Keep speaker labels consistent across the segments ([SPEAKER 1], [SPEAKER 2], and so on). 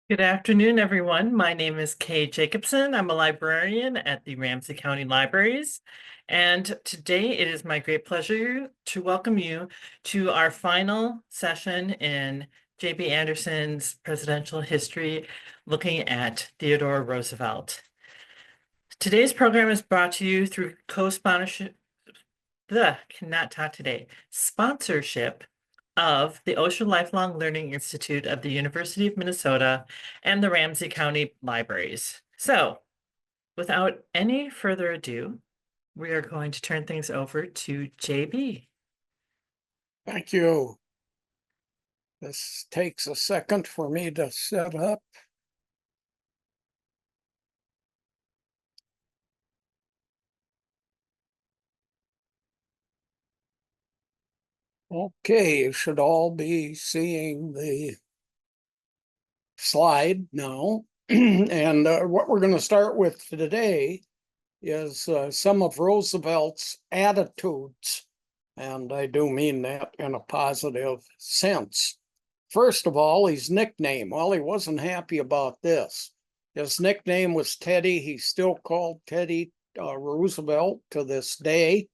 [SPEAKER 1] Good afternoon, everyone. My name is Kay Jacobson. I'm a librarian at the Ramsey County Libraries. And today it is my great pleasure to welcome you to our final session in J.B. Anderson's presidential history, looking at Theodore Roosevelt. Today's program is brought to you through co-sponsorship, cannot talk today, sponsorship of the Osher Lifelong Learning Institute of the University of Minnesota and the Ramsey County Libraries. So, without any further ado, we are going to turn things over to JB.
[SPEAKER 2] Thank you. This takes a second for me to set up. Okay, you should all be seeing the slide now. And what we're going to start with today is some of Roosevelt's attitudes. And I do mean that in a positive sense. First of all, his nickname. Well, he wasn't happy about this. His nickname was Teddy. He's still called Teddy Roosevelt to this day.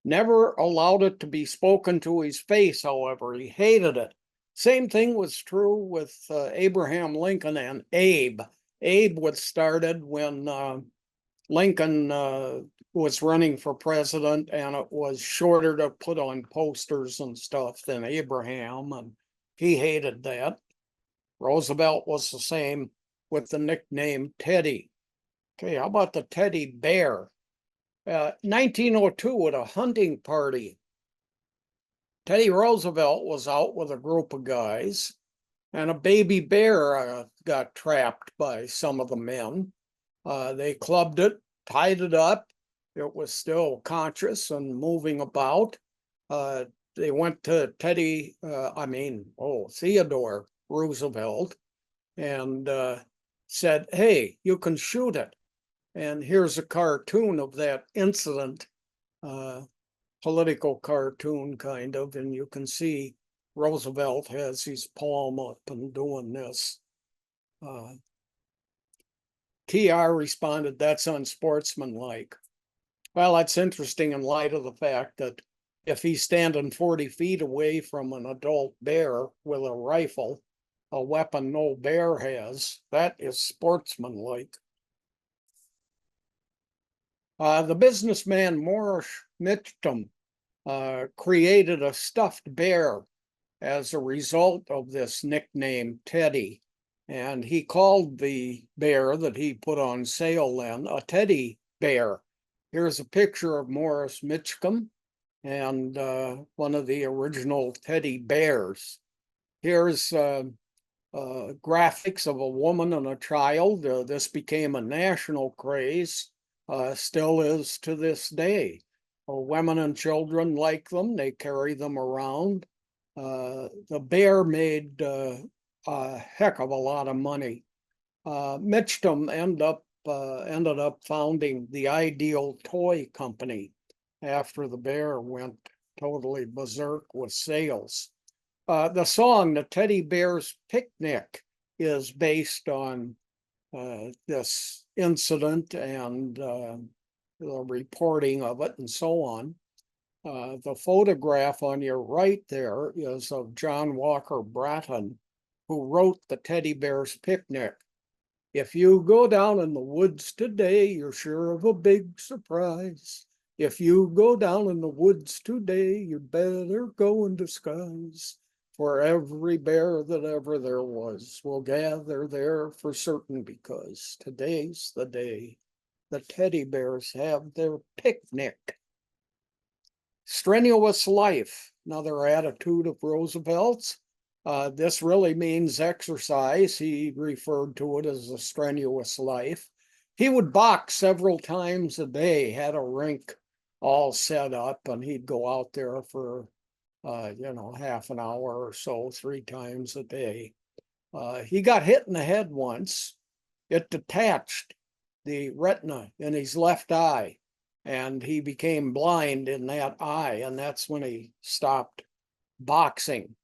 [SPEAKER 2] Never allowed it to be spoken to his face, however. He hated it. Same thing was true with Abraham Lincoln and Abe. Abe was started when Lincoln was running for president, and it was shorter to put on posters and stuff than Abraham, and he hated that. Roosevelt was the same with the nickname Teddy. Okay, how about the teddy bear? 1902 at a hunting party, Teddy Roosevelt was out with a group of guys, and a baby bear got trapped by some of the men. They clubbed it, tied it up. It was still conscious and moving about. They went to Theodore Roosevelt and said, "Hey, you can shoot it." And here's a cartoon of that incident, political cartoon kind of, and you can see Roosevelt has his palm up and doing this. TR responded, "That's unsportsmanlike." Well, that's interesting in light of the fact that if he's standing 40 feet away from an adult bear with a rifle, a weapon no bear has, that is sportsmanlike. The businessman Morris Mitchum created a stuffed bear as a result of this nickname, Teddy. And he called the bear that he put on sale then a teddy bear. Here's a picture of Morris Mitchum and one of the original teddy bears. Here's graphics of a woman and a child. This became a national craze, still is to this day. Women and children like them. They carry them around. The bear made a heck of a lot of money. Mitchum ended up founding the Ideal Toy Company after the bear went totally berserk with sales. The song, The Teddy Bear's Picnic, is based on this incident and the reporting of it and so on. The photograph on your right there is of John Walker Bratton, who wrote The Teddy Bear's Picnic. "If you go down in the woods today, you're sure of a big surprise. If you go down in the woods today, you better go in disguise. For every bear that ever there was will gather there for certain, because today's the day the teddy bears have their picnic." Strenuous life, another attitude of Roosevelt's. This really means exercise. He referred to it as a strenuous life. He would box several times a day, had a rink all set up, and he'd go out there for half an hour or so, 3 times a day. He got hit in the head once. It detached the retina in his left eye, and he became blind in that eye, and that's when he stopped boxing.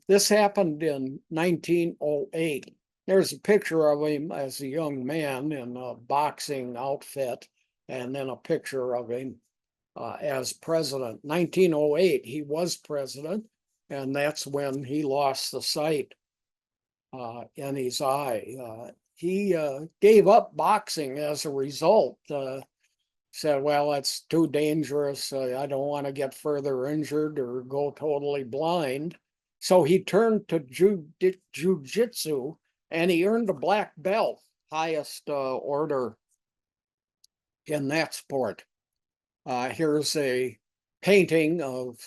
[SPEAKER 2] This happened in 1908. There's a picture of him as a young man in a boxing outfit, and then a picture of him as president. 1908, he was president, and that's when he lost the sight in his eye. He gave up boxing as a result. Said, well, that's too dangerous. I don't want to get further injured or go totally blind. So he turned to jujitsu, and he earned a black belt, highest order in that sport. Here's a painting of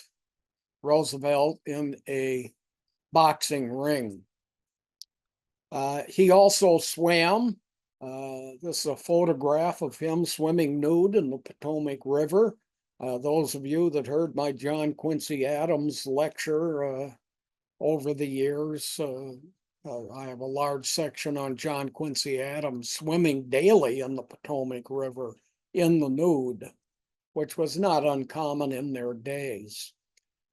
[SPEAKER 2] Roosevelt in a boxing ring. He also swam. This is a photograph of him swimming nude in the Potomac River. Those of you that heard my John Quincy Adams lecture over the years, I have a large section on John Quincy Adams swimming daily in the Potomac River in the nude, which was not uncommon in their days.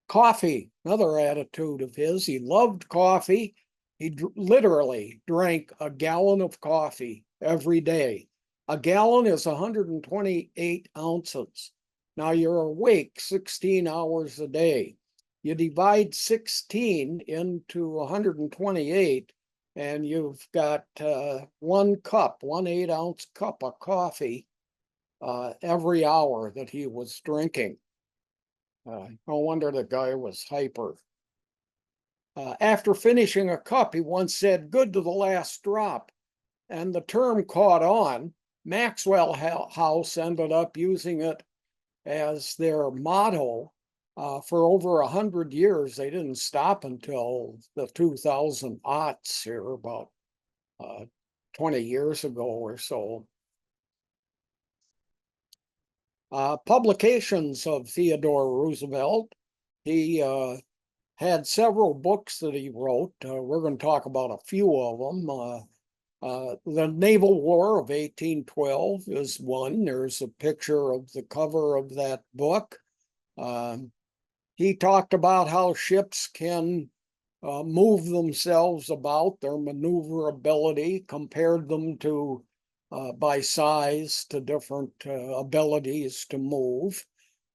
[SPEAKER 2] Coffee, another attitude of his. He loved coffee. He literally drank a gallon of coffee every day. A gallon is 128 ounces. Now you're awake 16 hours a day. You divide 16 into 128, and you've got 1 8-ounce cup of coffee every hour that he was drinking. No wonder the guy was hyper. After finishing a cup, he once said, "Good to the last drop." And the term caught on. Maxwell House ended up using it as their motto for over 100 years. They didn't stop until the 2000 aughts here, about 20 years ago or so. Publications of Theodore Roosevelt. He had several books that he wrote. We're going to talk about a few of them. The Naval War of 1812 is one. There's a picture of the cover of that book. He talked about how ships can move themselves about, their maneuverability, compared them to by size to different abilities to move.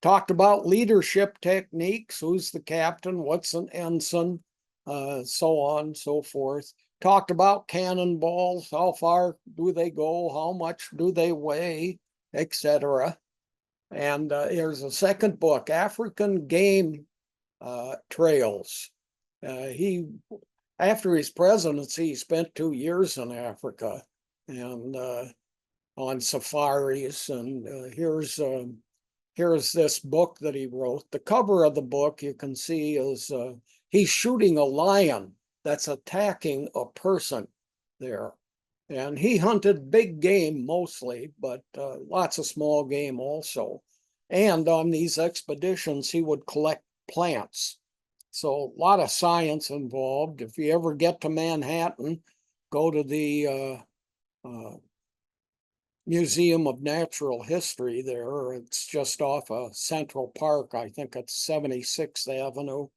[SPEAKER 2] Talked about leadership techniques, who's the captain, what's an ensign, so on and so forth. Talked about cannonballs, how far do they go, how much do they weigh, etc. And here's a second book, African Game Trails. After his presidency, he spent 2 years in Africa and on safaris. And here's this book that he wrote. The cover of the book you can see is he's shooting a lion that's attacking a person there. And he hunted big game mostly, but lots of small game also. And on these expeditions, he would collect plants. So a lot of science involved. If you ever get to Manhattan, go to the Museum of Natural History there. It's just off of Central Park. I think it's 76th Avenue.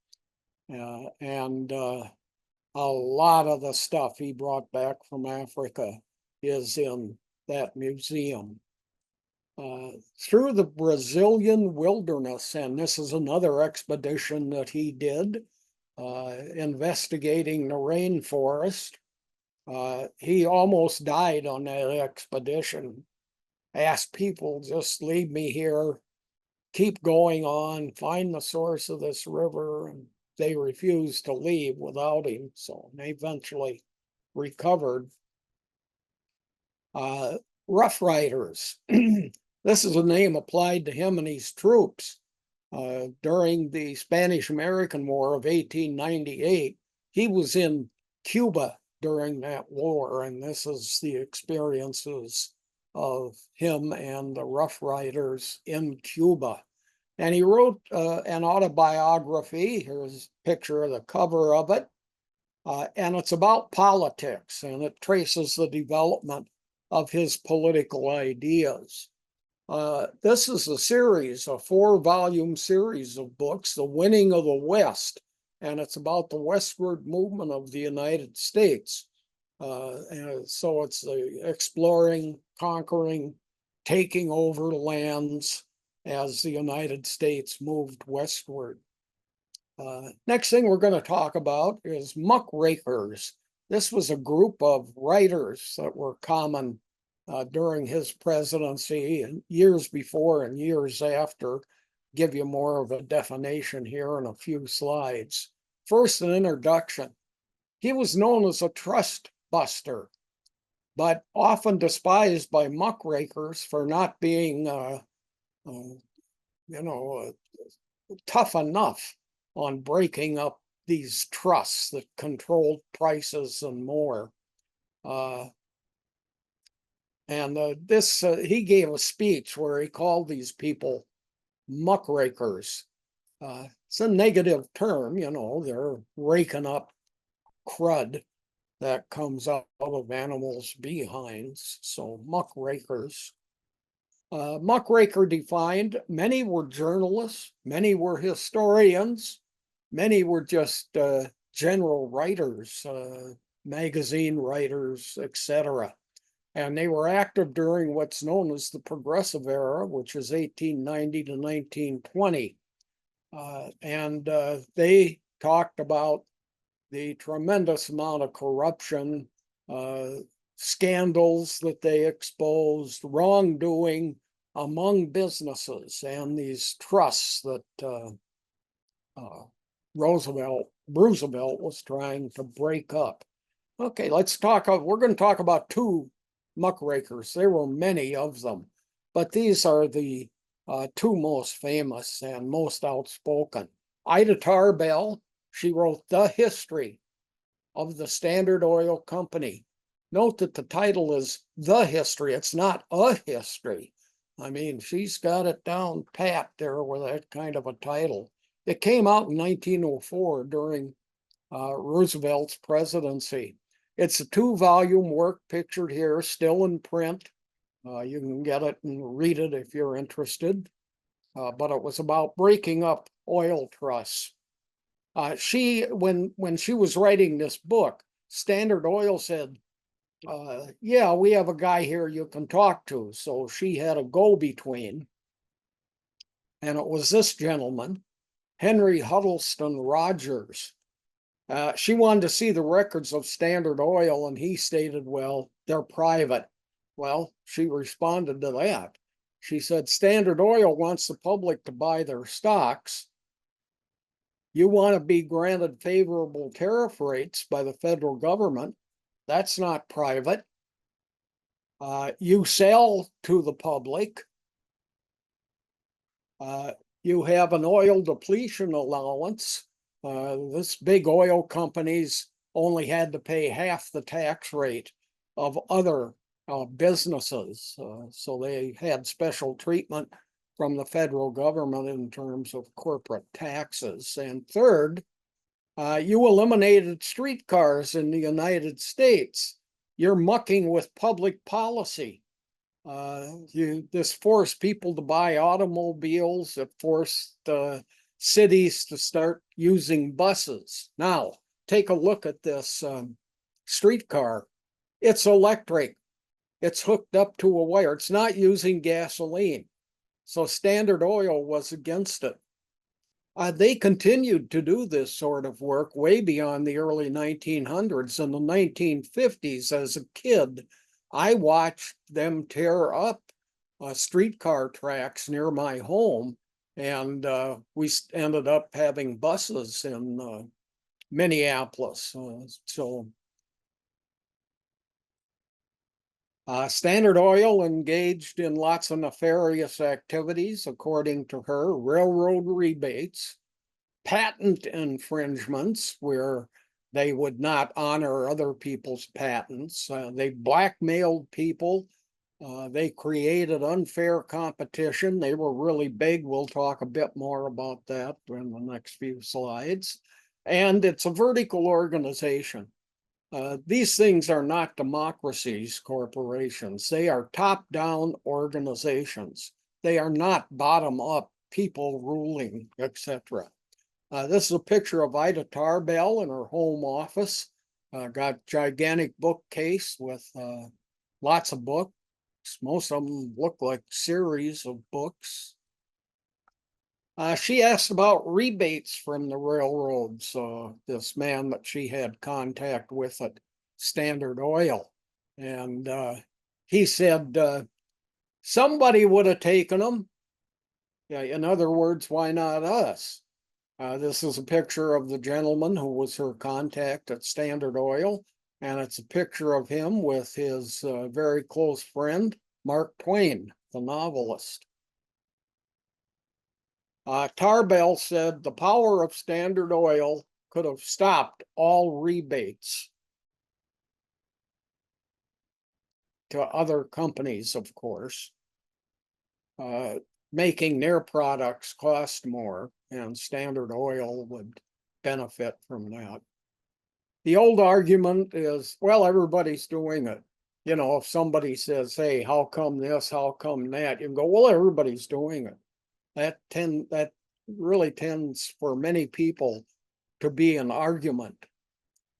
[SPEAKER 2] And a lot of the stuff he brought back from Africa is in that museum. Through the Brazilian wilderness, and this is another expedition that he did, investigating the rainforest. He almost died on that expedition. Asked people, just leave me here, keep going on, find the source of this river, and they refused to leave without him, so they eventually recovered. Rough Riders. This is a name applied to him and his troops. During the Spanish-American War of 1898, he was in Cuba during that war, and this is the experiences of him and the Rough Riders in Cuba. And he wrote an autobiography. Here's a picture of the cover of it. And it's about politics, and it traces the development of his political ideas. This is a series, a 4-volume series of books, The Winning of the West, and it's about the westward movement of the United States. And so it's exploring, conquering, taking over lands as the United States moved westward. Next thing we're going to talk about is muckrakers. This was a group of writers that were common during his presidency and years before and years after. Give you more of a definition here in a few slides. First, an introduction. He was known as a trust buster, but often despised by muckrakers for not being, you know, tough enough on breaking up these trusts that controlled prices and more. He gave a speech where he called these people muckrakers. It's a negative term, they're raking up crud that comes out of animals' behinds. So muckrakers. Muckraker defined, many were journalists, many were historians, many were just general writers, magazine writers, etc. And they were active during what's known as the Progressive Era, which is 1890 to 1920. They talked about the tremendous amount of corruption, scandals that they exposed, wrongdoing among businesses, and these trusts that Roosevelt was trying to break up. Okay, we're going to talk about two muckrakers. There were many of them, but these are the two most famous and most outspoken. Ida Tarbell, she wrote The History of the Standard Oil Company. Note that the title is The History. It's not a history. I mean, she's got it down pat there with that kind of a title. It came out in 1904 during Roosevelt's presidency. It's a 2-volume work pictured here, still in print. You can get it and read it if you're interested. But it was about breaking up oil trusts. When she was writing this book, Standard Oil said, yeah, we have a guy here you can talk to. So she had a go-between. And it was this gentleman, Henry Huddleston Rogers. She wanted to see the records of Standard Oil, and he stated, well, they're private. Well, she responded to that. She said, Standard Oil wants the public to buy their stocks. You want to be granted favorable tariff rates by the federal government. That's not private. You sell to the public. You have an oil depletion allowance. This big oil companies only had to pay half the tax rate of other businesses. So they had special treatment from the federal government in terms of corporate taxes. And third, you eliminated streetcars in the United States. You're mucking with public policy. This forced people to buy automobiles. It forced cities to start using buses. Now, take a look at this streetcar. It's electric. It's hooked up to a wire. It's not using gasoline. So Standard Oil was against it. They continued to do this sort of work way beyond the early 1900s. In the 1950s, as a kid, I watched them tear up streetcar tracks near my home, and we ended up having buses in Minneapolis. Standard Oil engaged in lots of nefarious activities, according to her: railroad rebates, patent infringements, where they would not honor other people's patents. They blackmailed people. They created unfair competition. They were really big. We'll talk a bit more about that in the next few slides. And it's a vertical organization. These things are not democracies, corporations. They are top-down organizations. They are not bottom-up people ruling, etc. This is a picture of Ida Tarbell in her home office. Got gigantic bookcase with lots of books. Most of them look like series of books. She asked about rebates from the railroads. This man that she had contact with at Standard Oil, and he said somebody would have taken them. Yeah, in other words, why not us? This is a picture of the gentleman who was her contact at Standard Oil, and it's a picture of him with his very close friend, Mark Twain, the novelist. Tarbell said the power of Standard Oil could have stopped all rebates to other companies, of course, making their products cost more, and Standard Oil would benefit from that. The old argument is, well, everybody's doing it. You know, if somebody says, hey, how come this, how come that, you can go, well, everybody's doing it. That really tends for many people to be an argument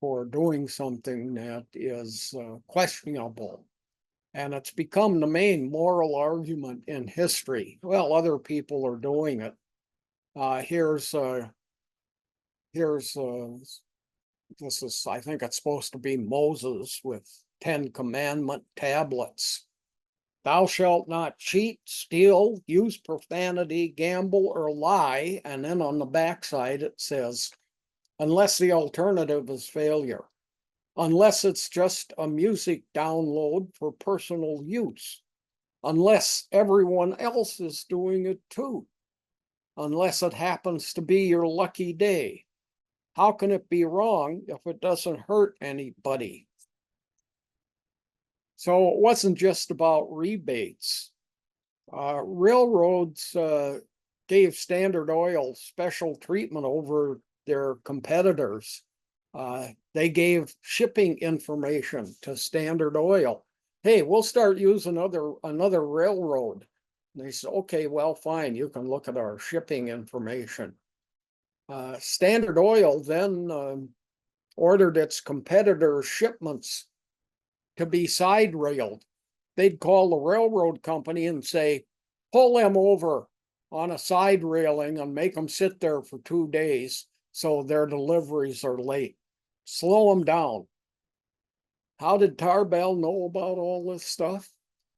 [SPEAKER 2] for doing something that is questionable. And it's become the main moral argument in history. Well, other people are doing it. Here's this is, I think it's supposed to be Moses with 10 commandment tablets. Thou shalt not cheat, steal, use profanity, gamble, or lie. And then on the backside, it says, unless the alternative is failure, unless it's just a music download for personal use, unless everyone else is doing it too, unless it happens to be your lucky day. How can it be wrong if it doesn't hurt anybody? So it wasn't just about rebates. Railroads gave Standard Oil special treatment over their competitors. They gave shipping information to Standard Oil. Hey, we'll start using another railroad. And they said, okay, well, fine, you can look at our shipping information. Standard Oil then ordered its competitors' shipments to be side railed. They'd call the railroad company and say, pull them over on a side railing and make them sit there for 2 days so their deliveries are late. Slow them down. How did Tarbell know about all this stuff?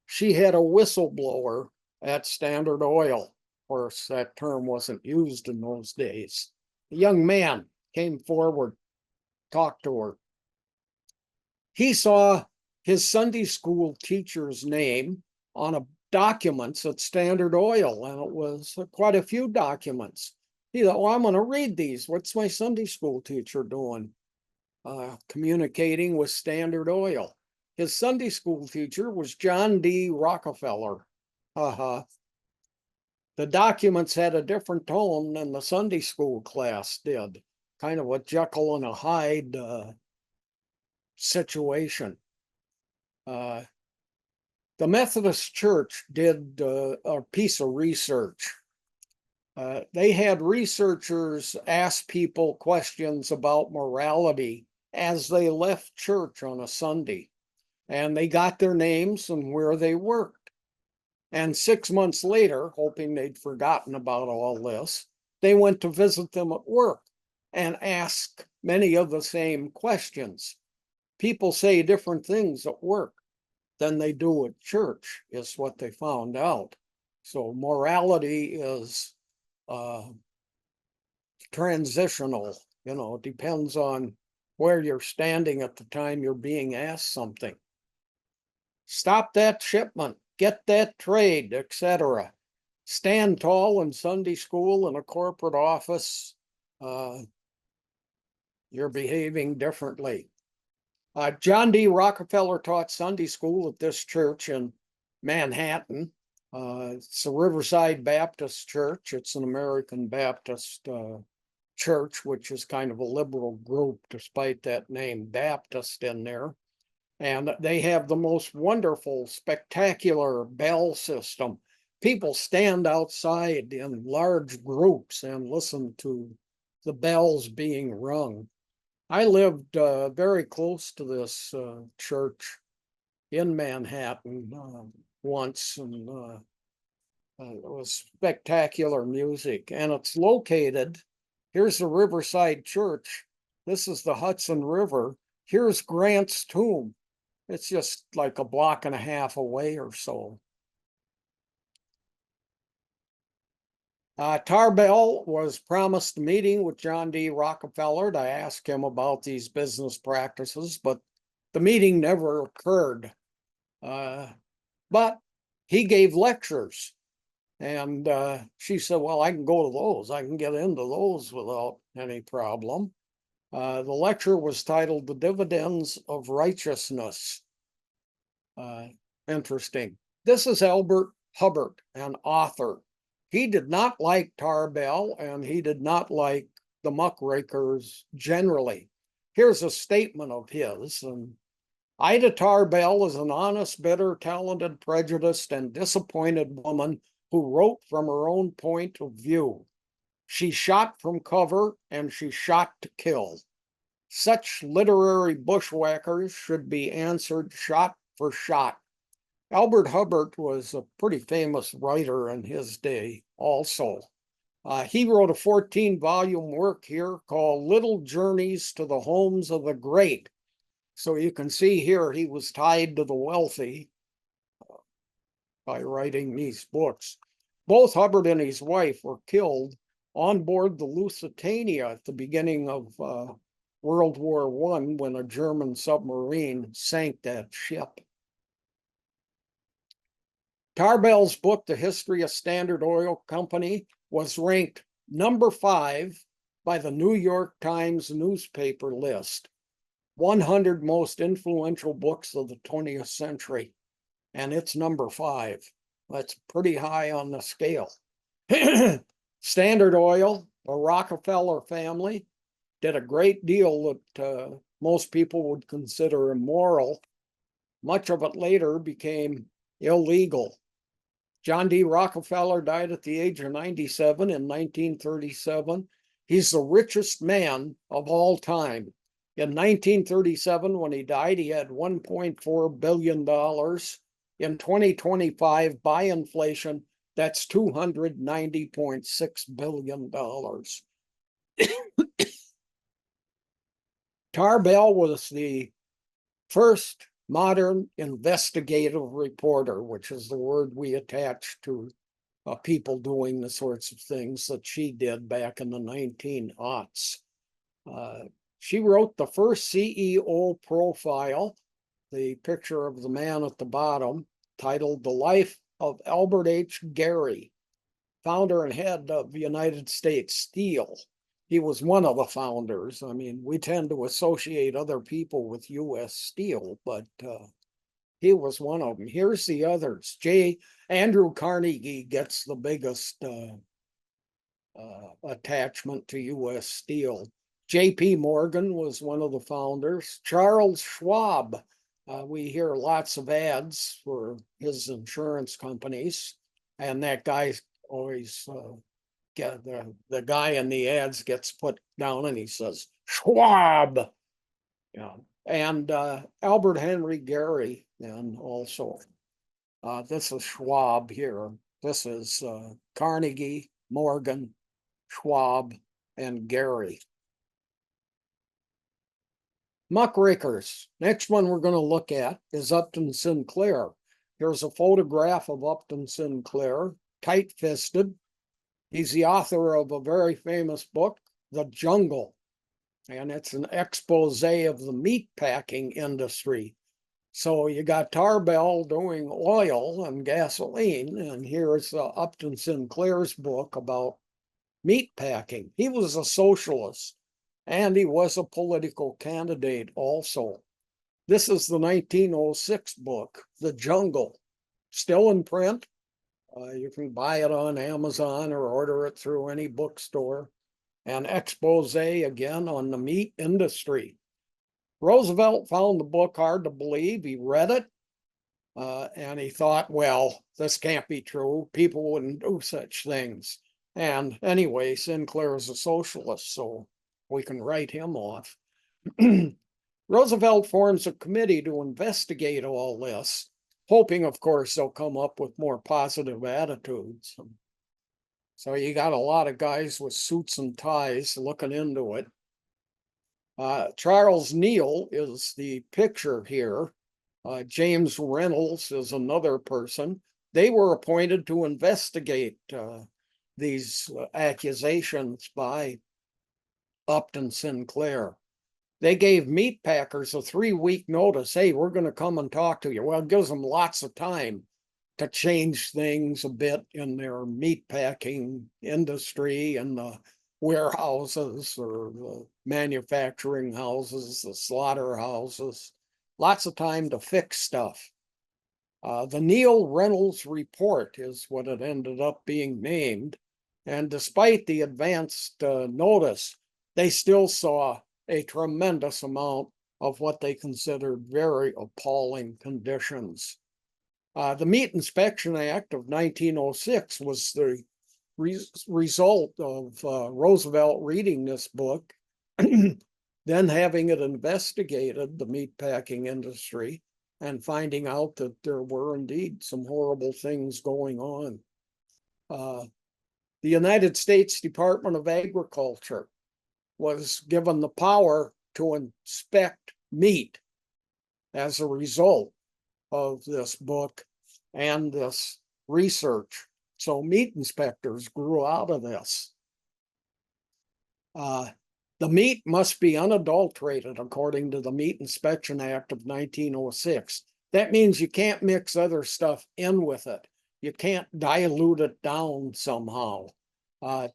[SPEAKER 2] She had a whistleblower at Standard Oil. Of course, that term wasn't used in those days. A young man came forward, talked to her. He saw his Sunday school teacher's name on a documents at Standard Oil, and it was quite a few documents. He thought, well, I'm going to read these. What's my Sunday school teacher doing? Communicating with Standard Oil. His Sunday school teacher was John D. Rockefeller. The documents had a different tone than the Sunday school class did, kind of a Jekyll and a Hyde situation. The Methodist Church did a piece of research. They had researchers ask people questions about morality as they left church on a Sunday, and they got their names and where they worked. And 6 months later, hoping they'd forgotten about all this, they went to visit them at work and asked many of the same questions. People say different things at work than they do at church, is what they found out. So morality is transitional, depends on where you're standing at the time you're being asked something. Stop that shipment, get that trade, etc. Stand tall in Sunday school in a corporate office. You're behaving differently. John D. Rockefeller taught Sunday school at this church in Manhattan. It's the Riverside Baptist Church. It's an American Baptist church, which is kind of a liberal group, despite that name Baptist in there. And they have the most wonderful, spectacular bell system. People stand outside in large groups and listen to the bells being rung. I lived very close to this church in Manhattan once, and it was spectacular music. And it's located, here's the Riverside Church. This is the Hudson River. Here's Grant's tomb. It's just like a block and a half away or so. Tarbell was promised a meeting with John D. Rockefeller to ask him about these business practices, but the meeting never occurred. But he gave lectures, and she said, well, I can go to those. I can get into those without any problem. The lecture was titled The Dividends of Righteousness. Interesting. This is Albert Hubbard, an author. He did not like Tarbell, and he did not like the muckrakers generally. Here's a statement of his. And Ida Tarbell is an honest, bitter, talented, prejudiced, and disappointed woman who wrote from her own point of view. She shot from cover, and she shot to kill. Such literary bushwhackers should be answered shot for shot. Albert Hubbard was a pretty famous writer in his day also. He wrote a 14-volume work here called Little Journeys to the Homes of the Great. So you can see here he was tied to the wealthy by writing these books. Both Hubbard and his wife were killed on board the Lusitania at the beginning of World War I when a German submarine sank that ship. Tarbell's book, The History of Standard Oil Company, was ranked number 5 by the New York Times newspaper list, 100 most influential books of the 20th century, and it's number 5. That's pretty high on the scale. Standard Oil, the Rockefeller family, did a great deal that most people would consider immoral. Much of it later became illegal. John D. Rockefeller died at the age of 97 in 1937. He's the richest man of all time. In 1937, when he died, he had $1.4 billion. In 2025, by inflation, that's $290.6 billion. Tarbell was the first modern investigative reporter, which is the word we attach to people doing the sorts of things that she did back in the 1900s. She wrote the first CEO profile, the picture of the man at the bottom, titled The Life of Albert H. Gary, founder and head of United States Steel. He was one of the founders. I mean, we tend to associate other people with U.S. Steel, but he was one of them. Here's the others. Andrew Carnegie gets the biggest attachment to U.S. Steel. J.P. Morgan was one of the founders. Charles Schwab, we hear lots of ads for his insurance companies, and that guy always the guy in the ads gets put down and he says Schwab. Yeah. And Albert Henry Gary, and also this is Schwab here. This is Carnegie, Morgan, Schwab, and Gary. Muckrakers. Next one we're going to look at is Upton Sinclair. Here's a photograph of Upton Sinclair, tight-fisted. He's the author of a very famous book, The Jungle, and it's an expose of the meat packing industry. So you got Tarbell doing oil and gasoline, and here's Upton Sinclair's book about meat packing. He was a socialist, and he was a political candidate also. This is the 1906 book, The Jungle, still in print. You can buy it on Amazon or order it through any bookstore. An expose again on the meat industry. Roosevelt found the book hard to believe. He read it and he thought, well, this can't be true. People wouldn't do such things. And anyway, Sinclair is a socialist, so we can write him off. Roosevelt forms a committee to investigate all this, hoping, of course, they'll come up with more positive attitudes. So you got a lot of guys with suits and ties looking into it. Charles Neal is the picture here. James Reynolds is another person. They were appointed to investigate these accusations by Upton Sinclair. They gave meat packers a 3-week notice. Hey, we're going to come and talk to you. Well, it gives them lots of time to change things a bit in their meat packing industry and the warehouses or the manufacturing houses, the slaughterhouses. Lots of time to fix stuff. The Neal Reynolds Report is what it ended up being named. And despite the advanced notice, they still saw a tremendous amount of what they considered very appalling conditions. The Meat Inspection Act of 1906 was the result of Roosevelt reading this book, then having it investigated, the meatpacking industry, and finding out that there were indeed some horrible things going on. The United States Department of Agriculture was given the power to inspect meat as a result of this book and this research. So meat inspectors grew out of this. The meat must be unadulterated according to the Meat Inspection Act of 1906. That means you can't mix other stuff in with it. You can't dilute it down somehow.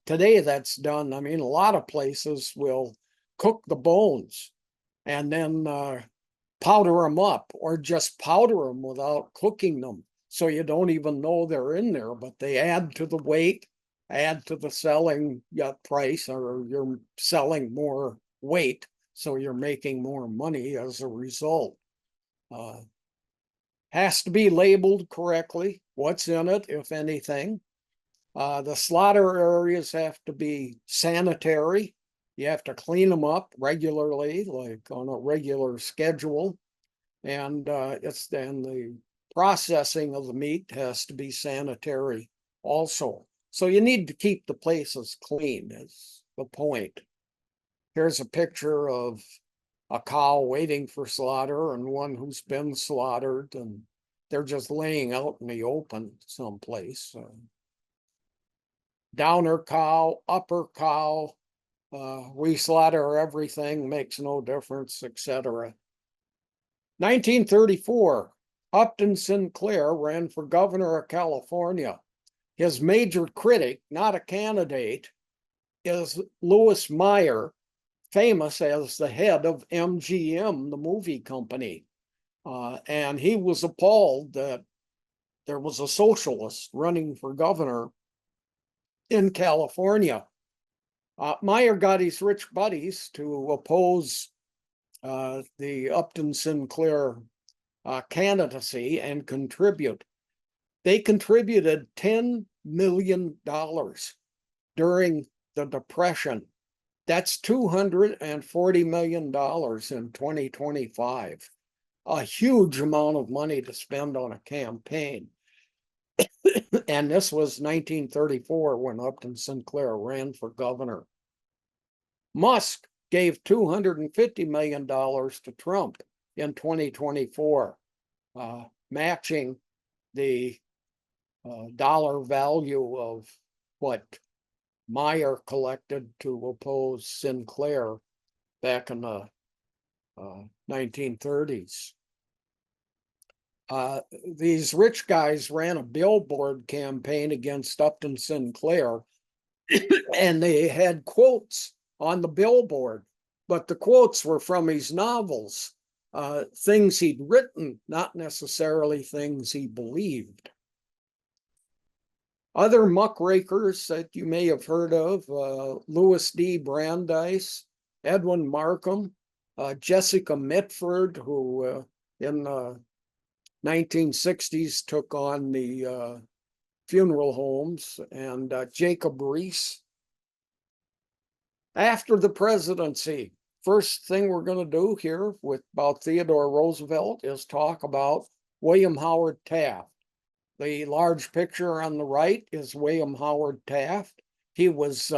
[SPEAKER 2] Today that's done. I mean, a lot of places will cook the bones and then powder them up or just powder them without cooking them. So you don't even know they're in there, but they add to the weight, add to the selling price, or you're selling more weight. So you're making more money as a result. Has to be labeled correctly. What's in it, if anything. The slaughter areas have to be sanitary. You have to clean them up regularly, like on a regular schedule. And the processing of the meat has to be sanitary also. So you need to keep the places clean is the point. Here's a picture of a cow waiting for slaughter and one who's been slaughtered, and they're just laying out in the open someplace. Downer cow, upper cow, we slaughter everything, makes no difference, etc. 1934, Upton Sinclair ran for governor of California. His major critic, not a candidate, is Louis Meyer, famous as the head of MGM, the movie company. And he was appalled that there was a socialist running for governor in California. Meyer got his rich buddies to oppose the Upton Sinclair candidacy and contribute. They contributed $10 million during the Depression. That's $240 million in 2025. A huge amount of money to spend on a campaign. And this was 1934 when Upton Sinclair ran for governor. Musk gave $250 million to Trump in 2024, matching the dollar value of what Meyer collected to oppose Sinclair back in the 1930s. These rich guys ran a billboard campaign against Upton Sinclair, and they had quotes on the billboard, but the quotes were from his novels, things he'd written, not necessarily things he believed. Other muckrakers that you may have heard of, Louis D. Brandeis, Edwin Markham, Jessica Mitford, who in the 1960s took on the funeral homes, and Jacob Riis. After the presidency, first thing we're going to do here with about Theodore Roosevelt is talk about William Howard Taft. The large picture on the right is William Howard Taft. He was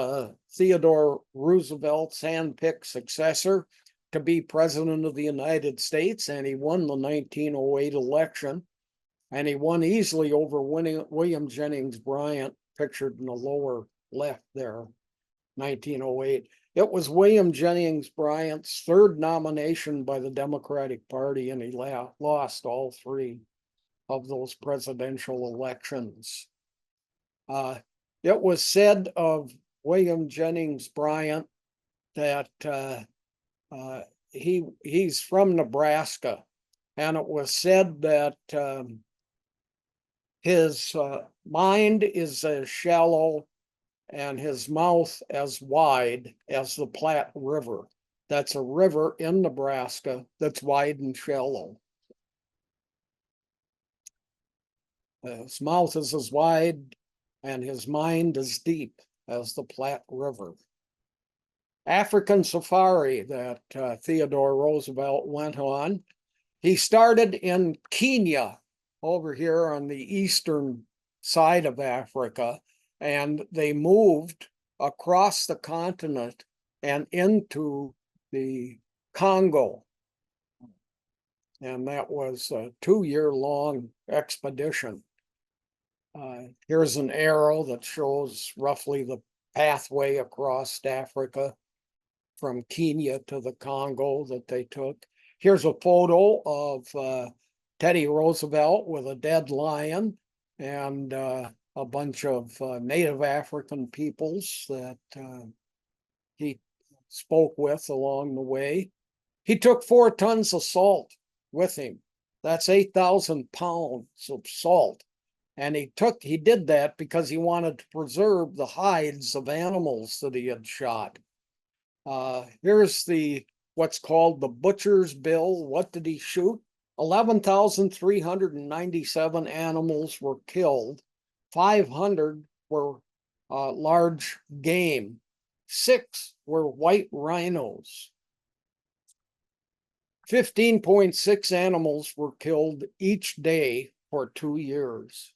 [SPEAKER 2] Theodore Roosevelt's handpicked successor to be president of the United States, and he won the 1908 election. And he won easily over William Jennings Bryan, pictured in the lower left there, 1908. It was William Jennings Bryan's third nomination by the Democratic Party, and he lost all three of those presidential elections. It was said of William Jennings Bryan that he's from Nebraska, and it was said that his mind is as shallow and his mouth as wide as the Platte River. That's a river in Nebraska that's wide and shallow. His mouth is as wide and his mind as deep as the Platte River. African safari that Theodore Roosevelt went on. He started in Kenya, over here on the eastern side of Africa, and they moved across the continent and into the Congo. And that was a 2-year-long expedition. Here's an arrow that shows roughly the pathway across Africa from Kenya to the Congo that they took. Here's a photo of Teddy Roosevelt with a dead lion and a bunch of native African peoples that he spoke with along the way. He took 4 tons of salt with him. That's 8,000 pounds of salt. And he did that because he wanted to preserve the hides of animals that he had shot. Here's what's called the butcher's bill. What did he shoot? 11,397 animals were killed. 500 were large game. 6 were white rhinos. 15.6 animals were killed each day for 2 years.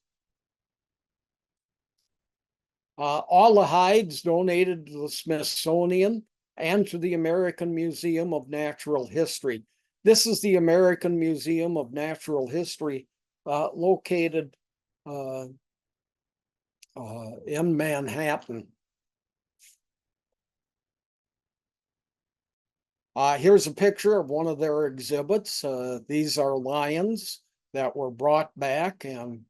[SPEAKER 2] All the hides donated to the Smithsonian and to the American Museum of Natural History. This is the American Museum of Natural History, located in Manhattan. Here's a picture of one of their exhibits. These are lions that were brought back and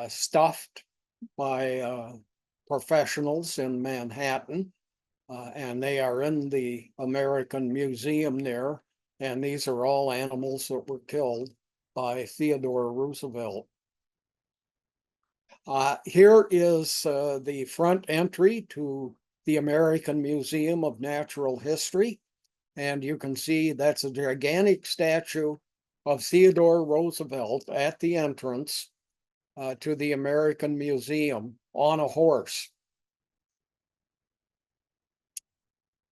[SPEAKER 2] stuffed by professionals in Manhattan, and they are in the American Museum there, and these are all animals that were killed by Theodore Roosevelt. Here is the front entry to the American Museum of Natural History, and you can see that's a gigantic statue of Theodore Roosevelt at the entrance to the American Museum on a horse.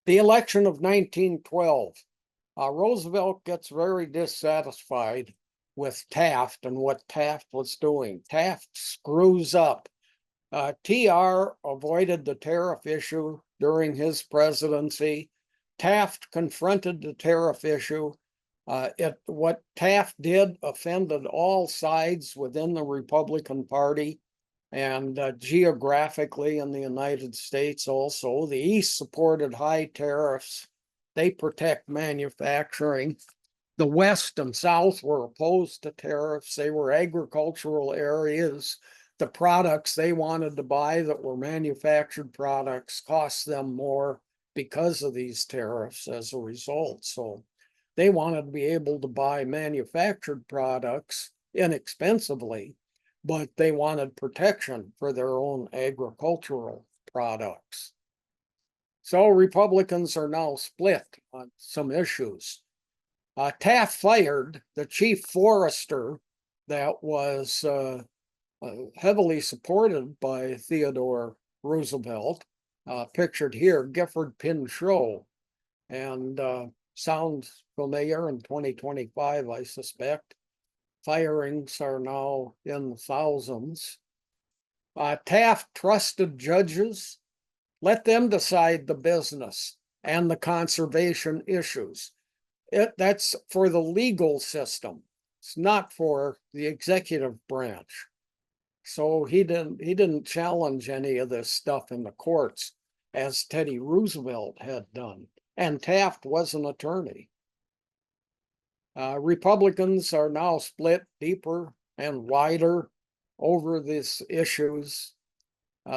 [SPEAKER 2] The election of 1912, Roosevelt gets very dissatisfied with Taft and what Taft was doing. Taft screws up. TR avoided the tariff issue during his presidency. Taft confronted the tariff issue. What Taft did offended all sides within the Republican Party and geographically in the United States also. The East supported high tariffs. They protect manufacturing. The West and South were opposed to tariffs. They were agricultural areas. The products they wanted to buy that were manufactured products cost them more because of these tariffs as a result. So they wanted to be able to buy manufactured products inexpensively, but they wanted protection for their own agricultural products. So Republicans are now split on some issues. Taft fired the chief forester that was heavily supported by Theodore Roosevelt, pictured here, Gifford Pinchot. And sounds familiar in 2025, I suspect. Firings are now in the thousands. Taft trusted judges, let them decide the business and the conservation issues. That's for the legal system. It's not for the executive branch. So he didn't challenge any of this stuff in the courts as Teddy Roosevelt had done. And Taft was an attorney. Republicans are now split deeper and wider over these issues.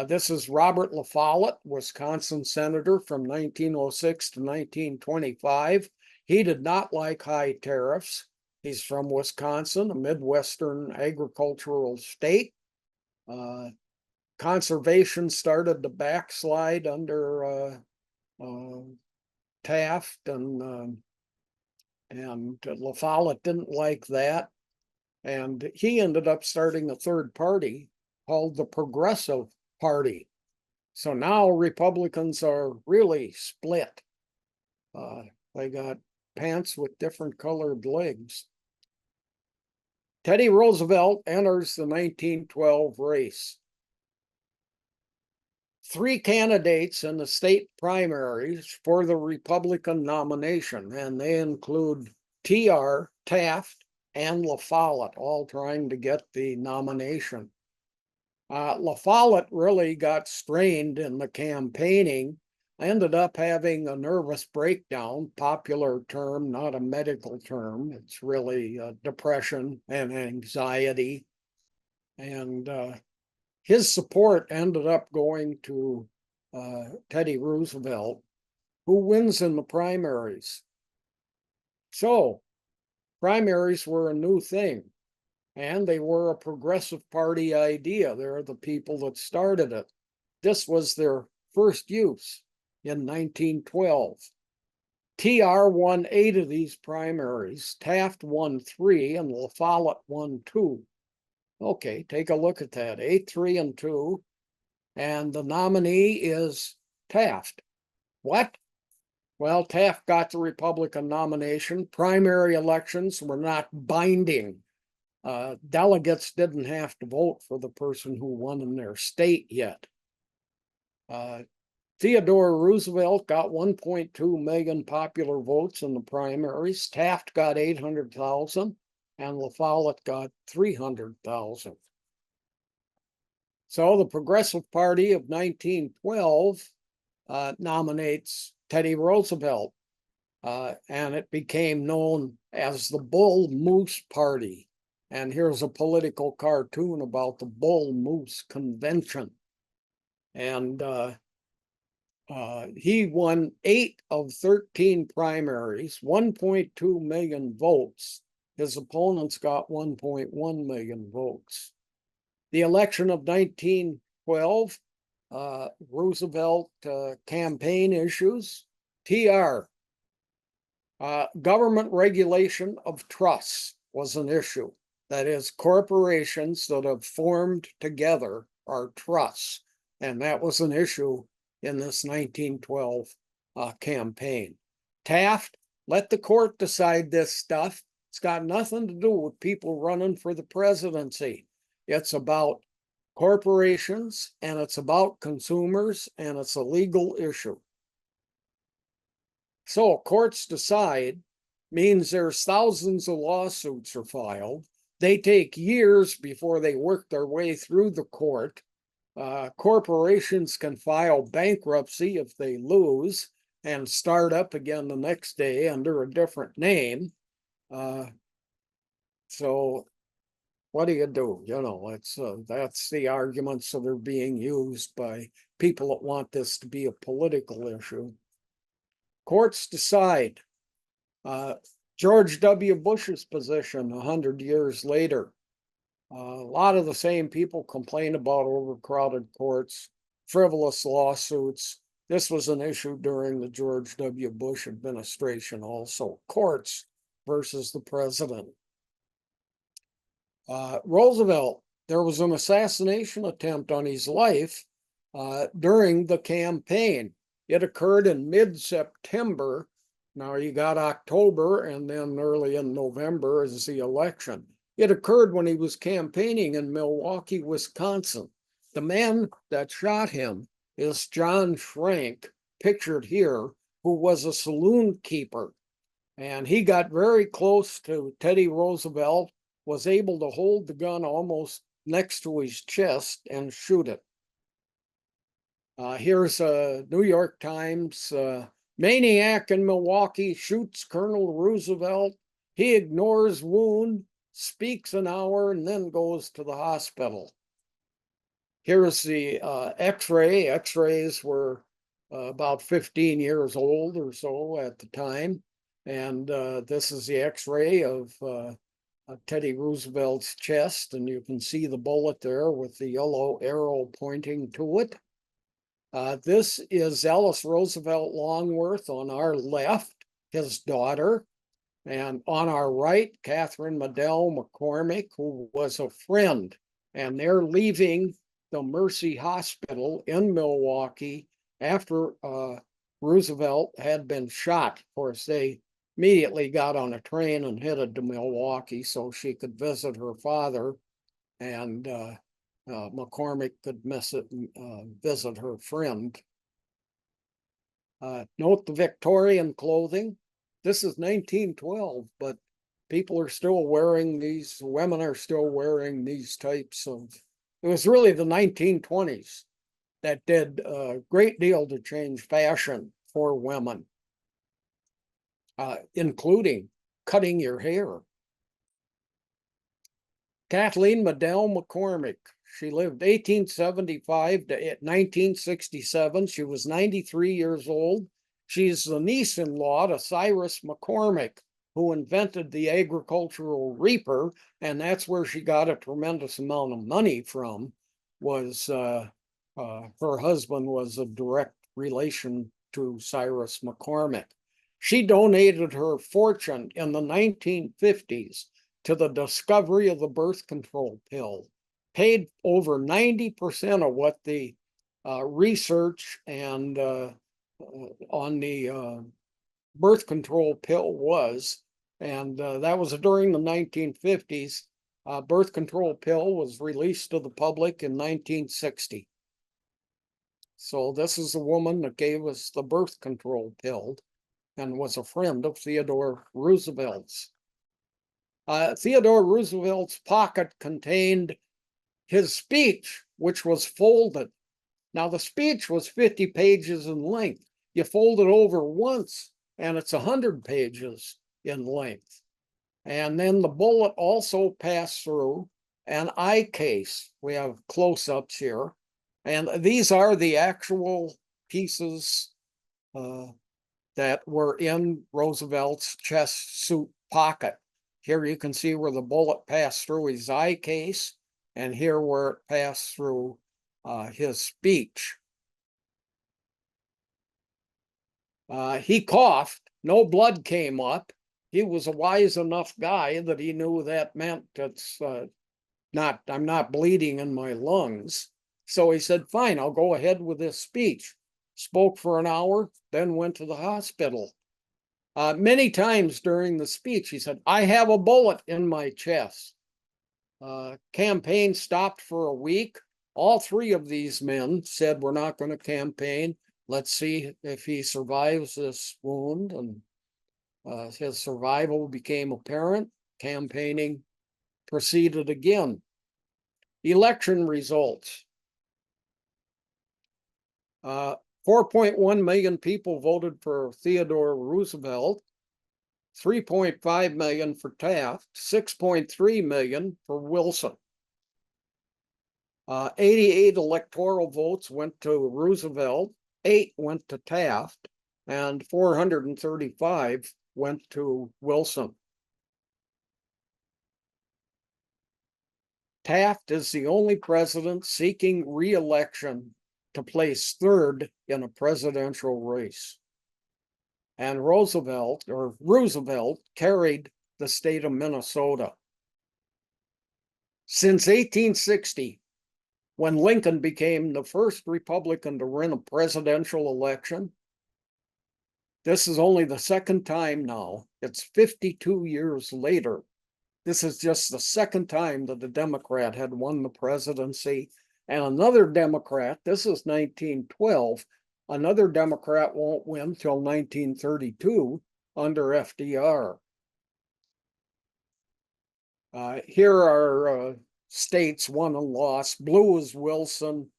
[SPEAKER 2] This is Robert La Follette, Wisconsin senator from 1906 to 1925. He did not like high tariffs. He's from Wisconsin, a Midwestern agricultural state. Conservation started to backslide under Taft, and La Follette didn't like that. And he ended up starting a third party called the Progressive Party. So now Republicans are really split. They got pants with different colored legs. Teddy Roosevelt enters the 1912 race. 3 candidates in the state primaries for the Republican nomination, and they include T.R. Taft and La Follette, all trying to get the nomination. La Follette really got strained in the campaigning, ended up having a nervous breakdown, popular term, not a medical term. It's really depression and anxiety. And his support ended up going to Teddy Roosevelt, who wins in the primaries. So primaries were a new thing, and they were a Progressive Party idea. They're the people that started it. This was their first use in 1912. TR won 8 of these primaries, Taft won 3, and La Follette won 2. Okay, take a look at that, 8, 3, and 2. And the nominee is Taft. What? Well, Taft got the Republican nomination. Primary elections were not binding. Delegates didn't have to vote for the person who won in their state yet. Theodore Roosevelt got 1.2 million popular votes in the primaries. Taft got 800,000, and La Follette got 300,000. So the Progressive Party of 1912 nominates Teddy Roosevelt, and it became known as the Bull Moose Party. And here's a political cartoon about the Bull Moose Convention. And he won 8 of 13 primaries, 1.2 million votes. His opponents got 1.1 million votes. The election of 1912, Roosevelt campaign issues, TR. Government regulation of trusts was an issue. That is, corporations that have formed together are trusts. And that was an issue in this 1912 campaign. Taft, let the court decide this stuff. It's got nothing to do with people running for the presidency. It's about corporations, and it's about consumers, and it's a legal issue. So courts decide means there's thousands of lawsuits are filed. They take years before they work their way through the court. Corporations can file bankruptcy if they lose and start up again the next day under a different name. So what do? You know, that's the arguments that are being used by people that want this to be a political issue. Courts decide. George W. Bush's position 100 years later. A lot of the same people complain about overcrowded courts, frivolous lawsuits. This was an issue during the George W. Bush administration also. Courts versus the president. Roosevelt, there was an assassination attempt on his life during the campaign. It occurred in mid-September Now you got October, and then early in November is the election. It occurred when he was campaigning in Milwaukee, Wisconsin. The man that shot him is John Frank, pictured here, who was a saloon keeper. And he got very close to Teddy Roosevelt, was able to hold the gun almost next to his chest and shoot it. Here's a New York Times maniac in Milwaukee shoots Colonel Roosevelt. He ignores wound, speaks an hour, and then goes to the hospital. Here's the X-ray. X-rays were about 15 years old or so at the time. And this is the X-ray of Teddy Roosevelt's chest. And you can see the bullet there with the yellow arrow pointing to it. This is Alice Roosevelt Longworth on our left, his daughter. And on our right, Catherine Medill McCormick, who was a friend. And they're leaving the Mercy Hospital in Milwaukee after Roosevelt had been shot. Of course, they immediately got on a train and headed to Milwaukee so she could visit her father, and McCormick could visit her friend. Note the Victorian clothing. This is 1912, but people are still wearing these, women are still wearing these types of, it was really the 1920s that did a great deal to change fashion for women, including cutting your hair. Kathleen Medill McCormick. She lived 1875 to 1967. She was 93 years old. She's the niece-in-law to Cyrus McCormick, who invented the agricultural reaper, and that's where she got a tremendous amount of money from. Was her husband was a direct relation to Cyrus McCormick. She donated her fortune in the 1950s to the discovery of the birth control pill, paid over 90% of what the research and on the birth control pill was. And that was during the 1950s. Birth control pill was released to the public in 1960. So this is the woman that gave us the birth control pill and was a friend of Theodore Roosevelt's. Theodore Roosevelt's pocket contained his speech, which was folded. Now, the speech was 50 pages in length. You fold it over once, and it's 100 pages in length. And then the bullet also passed through an eye case. We have close-ups here. And these are the actual pieces that were in Roosevelt's chest suit pocket. Here you can see where the bullet passed through his eye case, and here where it passed through his speech. He coughed, no blood came up. He was a wise enough guy that he knew that meant I'm not bleeding in my lungs. So he said, fine, I'll go ahead with this speech. Spoke for an hour, then went to the hospital. Many times during the speech, he said, I have a bullet in my chest. Campaign stopped for a week. All three of these men said, we're not going to campaign. Let's see if he survives this wound. And his survival became apparent. Campaigning proceeded again. Election results. 4.1 million people voted for Theodore Roosevelt, 3.5 million for Taft, 6.3 million for Wilson. 88 electoral votes went to Roosevelt, 8 went to Taft, and 435 went to Wilson. Taft is the only president seeking re-election to place third in a presidential race. And Roosevelt carried the state of Minnesota. Since 1860, when Lincoln became the first Republican to win a presidential election, This is only the second time now. It's 52 years later. This is just the second time that a Democrat had won the presidency. And another Democrat, this is 1912, another Democrat won't win till 1932 under FDR. Here are states won and lost. Blue is Wilson,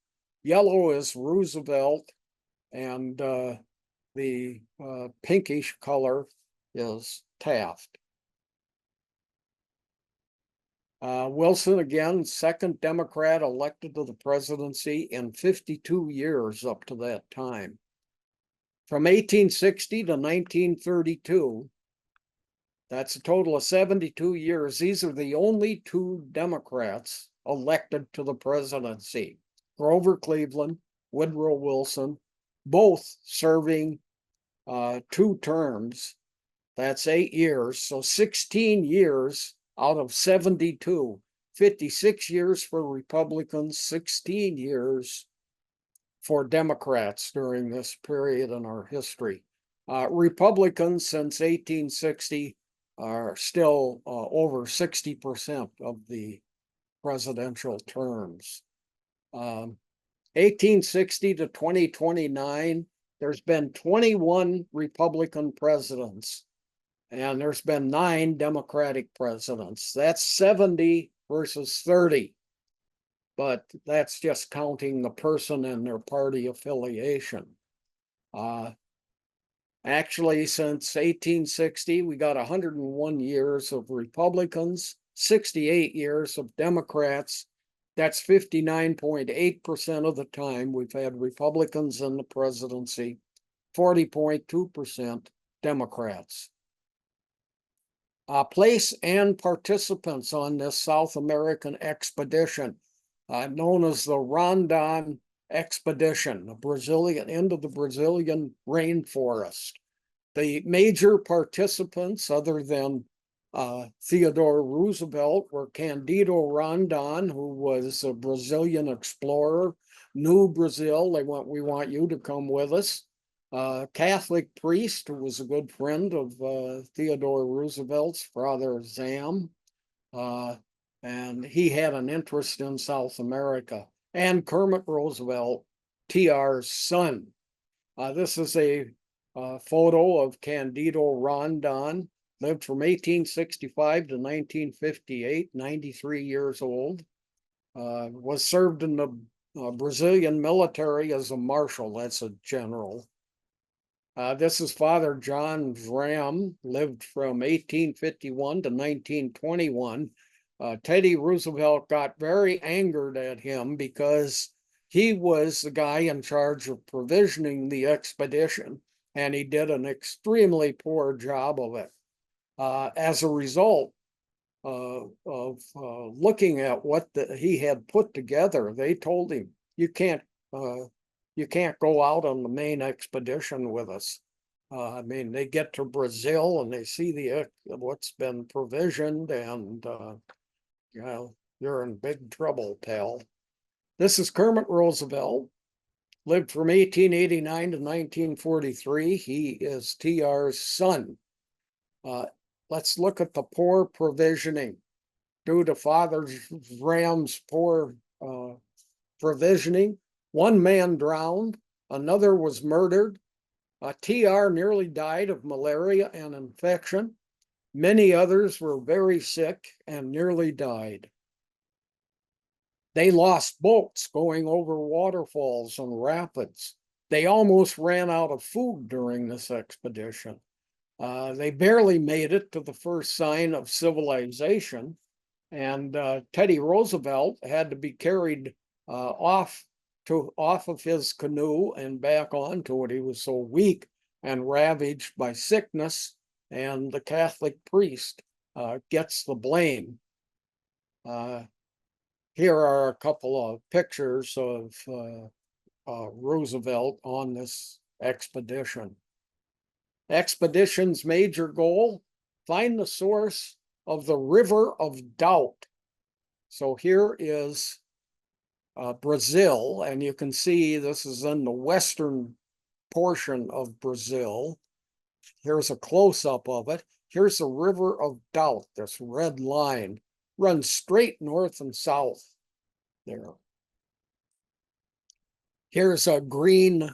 [SPEAKER 2] yellow is Roosevelt, and the pinkish color is Taft. Wilson, again, second Democrat elected to the presidency in 52 years up to that time. From 1860 to 1932, that's a total of 72 years. These are the only two Democrats elected to the presidency. Grover Cleveland, Woodrow Wilson, both serving 2 terms. That's 8 years. So 16 years out of 72, 56 years for Republicans, 16 years for Democrats during this period in our history. Republicans since 1860 are still over 60% of the presidential terms. 1860 to 2029, there's been 21 Republican presidents, and there's been 9 Democratic presidents. That's 70 versus 30. But that's just counting the person and their party affiliation. Actually, since 1860, we got 101 years of Republicans, 68 years of Democrats. That's 59.8% of the time we've had Republicans in the presidency, 40.2% Democrats. Place and participants on this South American expedition, known as the Rondon Expedition, the Brazilian into the Brazilian rainforest. The major participants, other than Theodore Roosevelt, were Candido Rondon, who was a Brazilian explorer, knew Brazil. They went, "We want you to come with us." Catholic priest who was a good friend of Theodore Roosevelt's, Father Zam, and he had an interest in South America. And Kermit Roosevelt, TR's son. This is a photo of Candido Rondon, lived from 1865 to 1958, 93 years old. Was served in the Brazilian military as a marshal, that's a general. This is Father John Ram, lived from 1851 to 1921. Teddy Roosevelt got very angered at him because he was the guy in charge of provisioning the expedition, and he did an extremely poor job of it. As a result of looking at what he had put together, they told him, you can't go out on the main expedition with us. I mean, they get to Brazil and they see what's been provisioned, and you're in big trouble, pal. This is Kermit Roosevelt, lived from 1889 to 1943. He is TR's son. Let's look at the poor provisioning. Due to Father Ram's poor provisioning, one man drowned, another was murdered. TR nearly died of malaria and infection. Many others were very sick and nearly died. They lost boats going over waterfalls and rapids. They almost ran out of food during this expedition. They barely made it to the first sign of civilization, and Teddy Roosevelt had to be carried off of his canoe and back onto it. He was so weak and ravaged by sickness, and the Catholic priest gets the blame. Here are a couple of pictures of Roosevelt on this expedition. Expedition's major goal: find the source of the river of doubt. So here is Brazil, and you can see this is in the western portion of Brazil. Here's a close-up of it. Here's the River of Doubt. This red line runs straight north and south there. Here's a green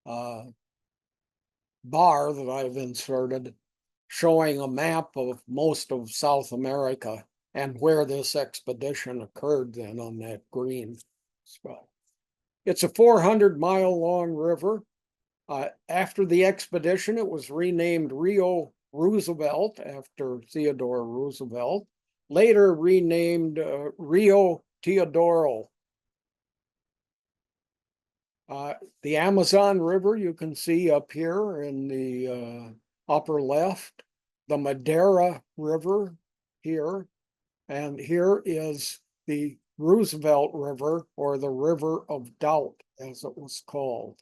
[SPEAKER 2] bar that I've inserted showing a map of most of South America and where this expedition occurred then on that green spot. It's a 400-mile-long river. After the expedition, it was renamed Rio Roosevelt after Theodore Roosevelt, later renamed Rio Teodoro. The Amazon River you can see up here in the upper left, the Madeira River here, and here is the Roosevelt River, or the River of Doubt, as it was called.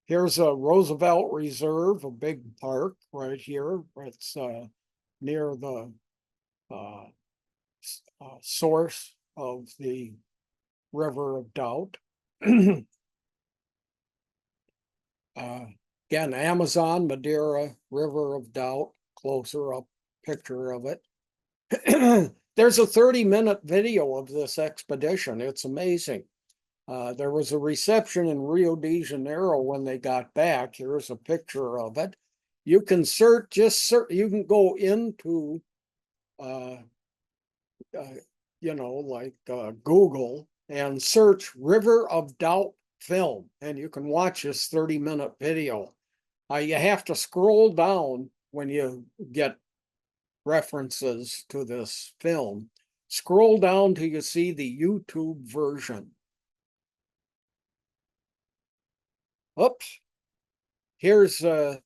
[SPEAKER 2] Here's a Roosevelt Reserve, a big park right here. It's near the source of the River of Doubt. Again, Amazon, Madeira, River of Doubt, closer up picture of it. There's a 30-minute video of this expedition. It's amazing. There was a reception in Rio de Janeiro when they got back. Here's a picture of it. You can search, you can go into, Google and search River of Doubt film, and you can watch this 30-minute video. You have to scroll down when you get references to this film. Scroll down till you see the YouTube version. Oops. Here's oops,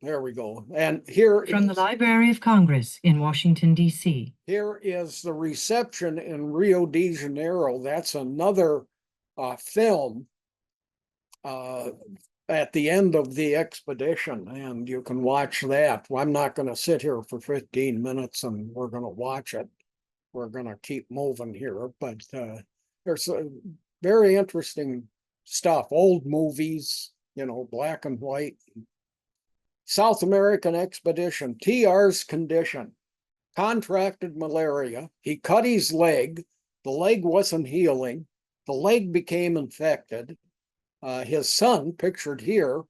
[SPEAKER 2] there we go. And here
[SPEAKER 3] from the Library of Congress in Washington, D.C.
[SPEAKER 2] Here is the reception in Rio de Janeiro. That's another film at the end of the expedition, and you can watch that. Well, I'm not going to sit here for 15 minutes and we're going to watch it. We're going to keep moving here, but there's very interesting stuff. Old movies, black and white. South American expedition, TR's condition. Contracted malaria. He cut his leg. The leg wasn't healing. The leg became infected. His son, pictured here,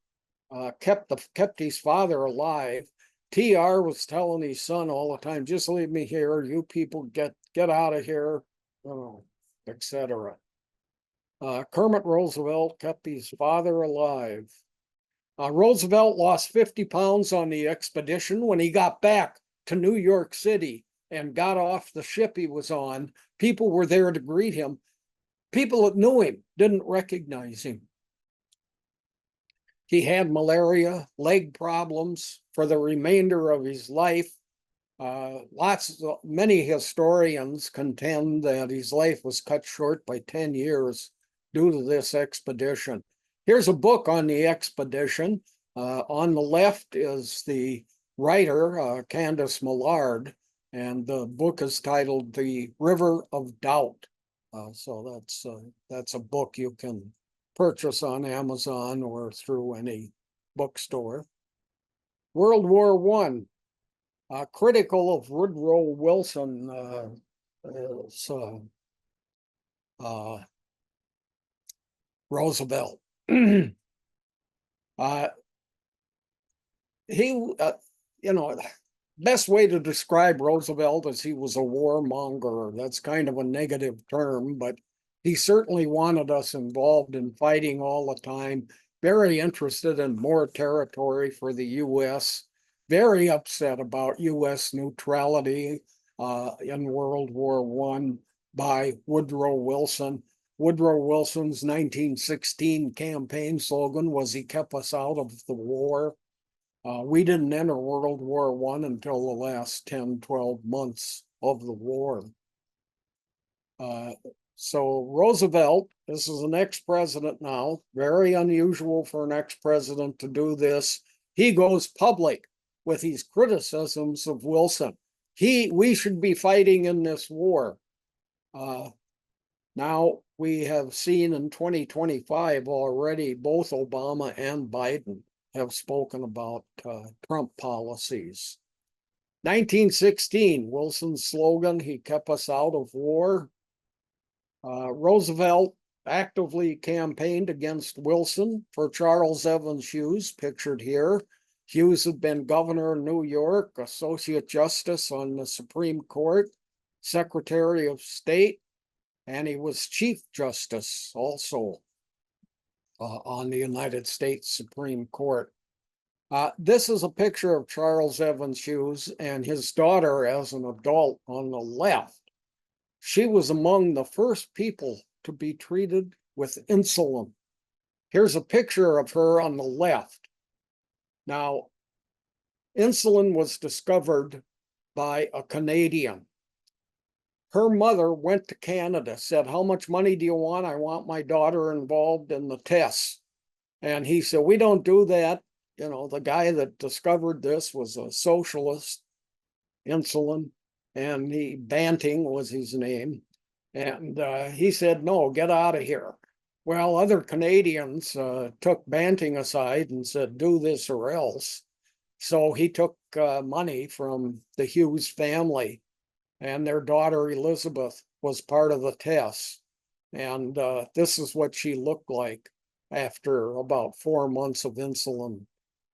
[SPEAKER 2] kept his father alive. TR was telling his son all the time, just leave me here. You people get out of here, etc. Kermit Roosevelt kept his father alive. Roosevelt lost 50 pounds on the expedition. When he got back to New York City and got off the ship he was on, people were there to greet him. People that knew him didn't recognize him. He had malaria, leg problems for the remainder of his life. Many historians contend that his life was cut short by 10 years due to this expedition. Here's a book on the expedition. On the left is the writer, Candace Millard, and the book is titled The River of Doubt. So that's a book you can purchase on Amazon or through any bookstore. World War I, critical of Woodrow Wilson is Roosevelt. Best way to describe Roosevelt is he was a warmonger. That's kind of a negative term, but he certainly wanted us involved in fighting all the time, very interested in more territory for the U.S., very upset about U.S. neutrality in World War I by Woodrow Wilson. Woodrow Wilson's 1916 campaign slogan was he kept us out of the war. We didn't enter World War I until the last 10, 12 months of the war. So Roosevelt, this is an ex-president now, very unusual for an ex-president to do this. He goes public with his criticisms of Wilson. We should be fighting in this war. Now, we have seen in 2025 already, both Obama and Biden have spoken about Trump policies. 1916, Wilson's slogan, "He kept us out of war." Roosevelt actively campaigned against Wilson for Charles Evans Hughes, pictured here. Hughes had been governor of New York, associate justice on the Supreme Court, secretary of state, and he was chief justice also on the United States Supreme Court. This is a picture of Charles Evans Hughes and his daughter as an adult on the left. She was among the first people to be treated with insulin. Here's a picture of her on the left. Now, insulin was discovered by a Canadian. Her mother went to Canada, said, "How much money do you want? I want my daughter involved in the tests." And he said, "We don't do that." You know, the guy that discovered this was a socialist, insulin, and Banting was his name. And he said, "No, get out of here." Well, other Canadians took Banting aside and said, "Do this or else." So he took money from the Hughes family, and their daughter Elizabeth was part of the tests. And this is what she looked like after about 4 months of insulin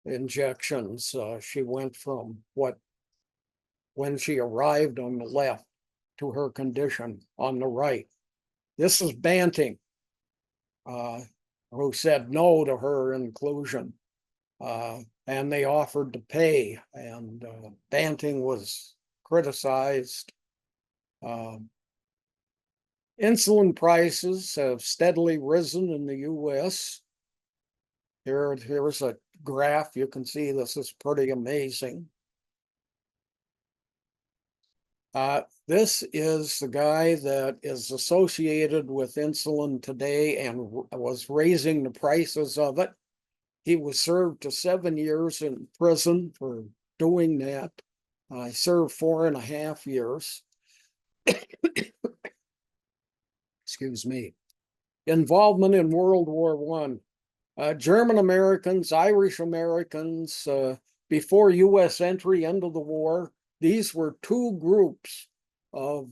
[SPEAKER 2] injections. She went from when she arrived on the left to her condition on the right. This is Banting, who said no to her inclusion. And they offered to pay, and Banting was criticized. Insulin prices have steadily risen in the US. Here's a graph. You can see this is pretty amazing. This is the guy that is associated with insulin today and was raising the prices of it. He was served to 7 years in prison for doing that. I served 4.5 years. Excuse me. Involvement in World War I. German Americans, Irish Americans, before US entry into the war, these were two groups of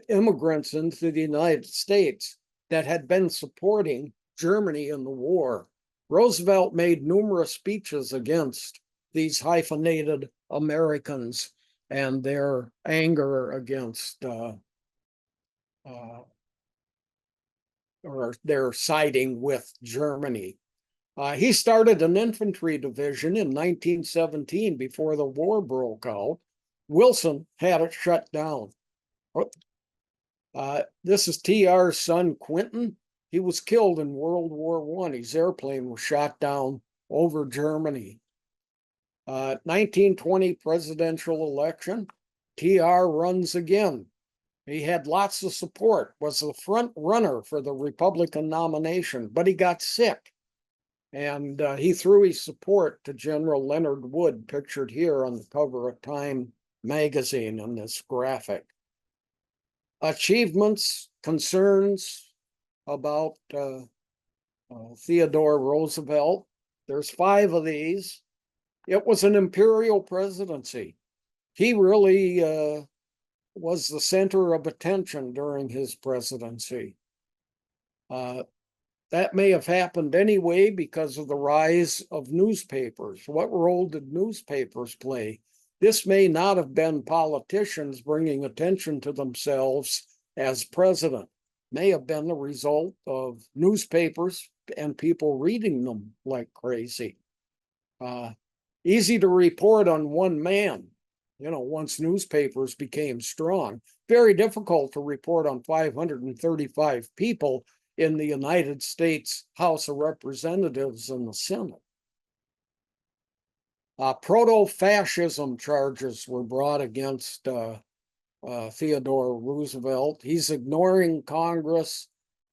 [SPEAKER 2] immigrants into the United States that had been supporting Germany in the war. Roosevelt made numerous speeches against these hyphenated Americans and their anger against or their siding with Germany. He started an infantry division in 1917 before the war broke out. Wilson had it shut down. This is TR's son, Quentin. He was killed in World War I. His airplane was shot down over Germany. 1920 presidential election. TR runs again. He had lots of support, was the front runner for the Republican nomination, but he got sick. And he threw his support to General Leonard Wood, pictured here on the cover of Time magazine in this graphic. Achievements, concerns about Theodore Roosevelt. There's 5 of these. It was an imperial presidency. He really was the center of attention during his presidency. That may have happened anyway because of the rise of newspapers. What role did newspapers play? This may not have been politicians bringing attention to themselves as president. May have been the result of newspapers and people reading them like crazy. Easy to report on one man, once newspapers became strong. Very difficult to report on 535 people in the United States House of Representatives and the Senate. Proto-fascism charges were brought against Theodore Roosevelt. He's ignoring Congress.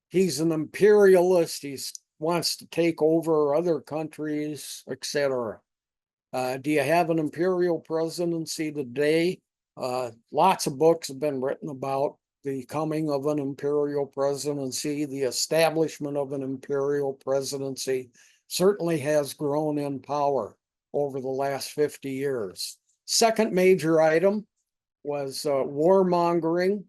[SPEAKER 2] He's an imperialist. He wants to take over other countries, etc. Do you have an imperial presidency today? Lots of books have been written about the coming of an imperial presidency, the establishment of an imperial presidency, certainly has grown in power over the last 50 years. Second major item was warmongering.